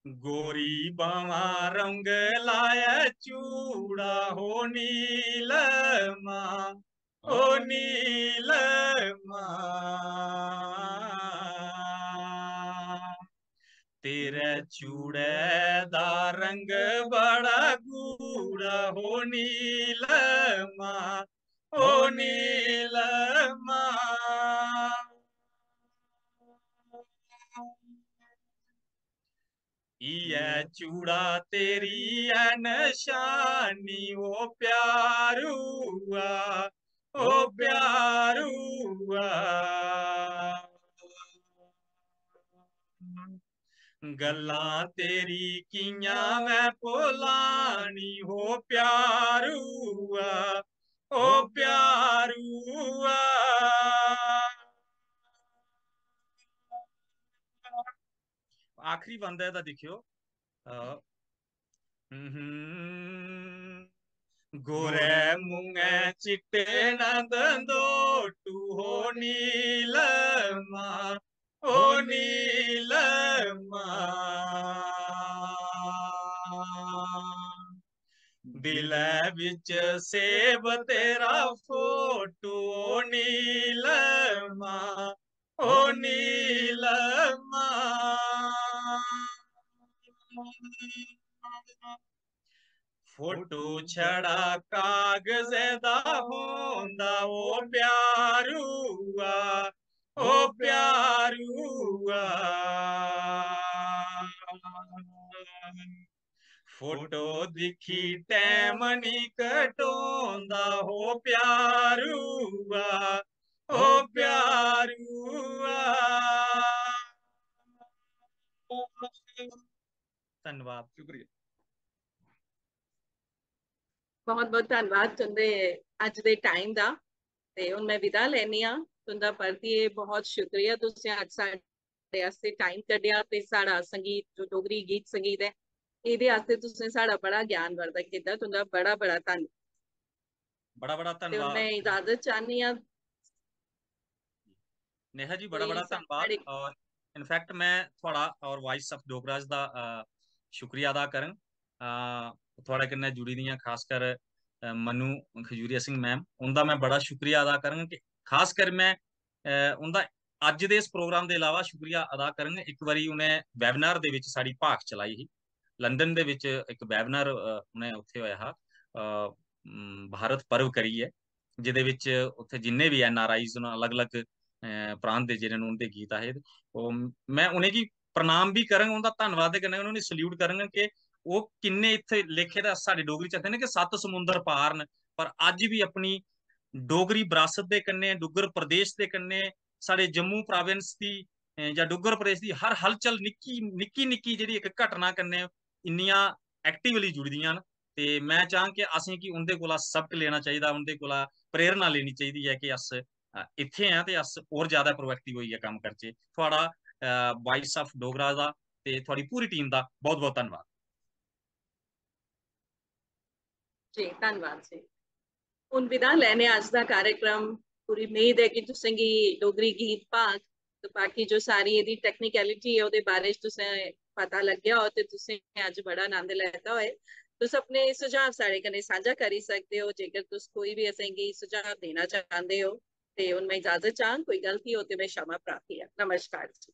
गोरी बावा रंग लाया चूड़ा हो नीलमा, हो नीलमा, तेरे चूड़े दा रंग बड़ा गूढ़ा हो नीलमा, हो नीलमा। इयै चूड़ा तेरी है नशानी ओ प्यारुआ, ओ प्यारुआ, गल्लां तेरी कियां मैं भुलानी हो प्यारुआ, ओ प्यारुआ। आखिरी बंदा है दिखियो। गोरे मुंगे चिट्टे नंदोटू हो नीलमा, हो नीलमा। दिल बिच सेब तेरा फोटू ओ नीलमा, ओ नीलमा। फोटो छड़ा कागज दा होंदा ओ प्यारुआ, ओ प्यारुआ। फोटो दिखी टैम नी कटोंदा हो प्यारुआ, ओ प्यारुआ। धन्यवाद, शुक्रिया। बहुत बहुत धन्यवाद तुंदे अज दे टाइम दा। ते हुन मैं विदा लैनी आ तुंदा परतिए बहुत शुक्रिया तुसें अज साडे आस्ते टाइम कड्ढिया ते साड़ा संगीत जो डोगरी गीत संगीत है एदे आस्ते तुसें साड़ा बड़ा ज्ञानवर्धक कीता। तुंदा बड़ा बड़ा धन्नवाद। बड़ा बड़ा ते हुन मैं धन्यवाद इजाजत चाहनी आ। नेहा जी, बड़ा कोई बड़ा धन्यवाद। साढ़े और इनफैक्ट मैं थोड़ा और वॉइस ऑफ डोगराज दा शुक्रिया अदा करन। थोड़े कन्नै जुड़ी दियां खासकर मनु खजूरिया सिंह मैम, उनका मैं बड़ा शुक्रिया अदा करन कि खासकर मैं उनका अज दे इस प्रोग्राम के अलावा शुक्रिया अदा करन। एक बारी उन्हें वैबनार दे विच साड़ी भाख चलाई ही लंदन दे विच, एक वैबनार उन्हें उत्थे होया हा भारत पर्व करिए, जिहदे विच उत्थे जिन्ने भी NRIs अलग अलग प्रांत दे जिन्हें उनके गीत आए, वो मैं उन्हें प्रणाम भी करंग, उनका धन्नवाद दे कन्नै उन्होंने सल्यूट करंग कि वो किन्ने इत्थे लिखे दा साडी डोगरी च आखदे ने कि 7 समुंदर पार न, पर अज भी अपनी डोगरी विरासत दे कन्नै डुग्गर प्रदेश दे कन्नै साडे जम्मू प्रोविंस दी जां डुग्गर प्रदेश दी हर हलचल निक्की निक्की निक्की जिहड़ी एक घटना कन्नै इन्नियां एक्टिवली जुड़ी दियां न। ते मैं चाहां कि असें कि उंदे कोला सबक लेना चाहिदा, उंदे कोला प्रेरणा लेनी चाहिदी है कि अस इत्थे हैं ते अस होर ज्यादा प्रोएक्टिव होइयै कम्म करचै। थुआढ़ा वॉइस ऑफ डोगरा दा ते थुआढ़ी पूरी टीम दा बहुत बहुत धन्नवाद। जी धन्नवाद जी। हुन विदा लैने अज दा कार्यक्रम। पूरी उम्मीद है कि तुसें गी डोगरी गीत भाग ते बाकी जो सारी एदी टेक्निकलिटी है ओदे बारे च तुसें पता लग्गेआ हो ते तुसें अज बड़ा आनंद लैता होए। तुस अपने सुझाव साढ़े कन्नै सांझा करी सकदे हो जेकर तुस कोई भी असें गी सुझाव देना चाहंदे हो। ते हुन मैं इजाजत चाहां, कोई गलती हो ते मैं क्षमा प्रार्थी है। नमस्कार जी।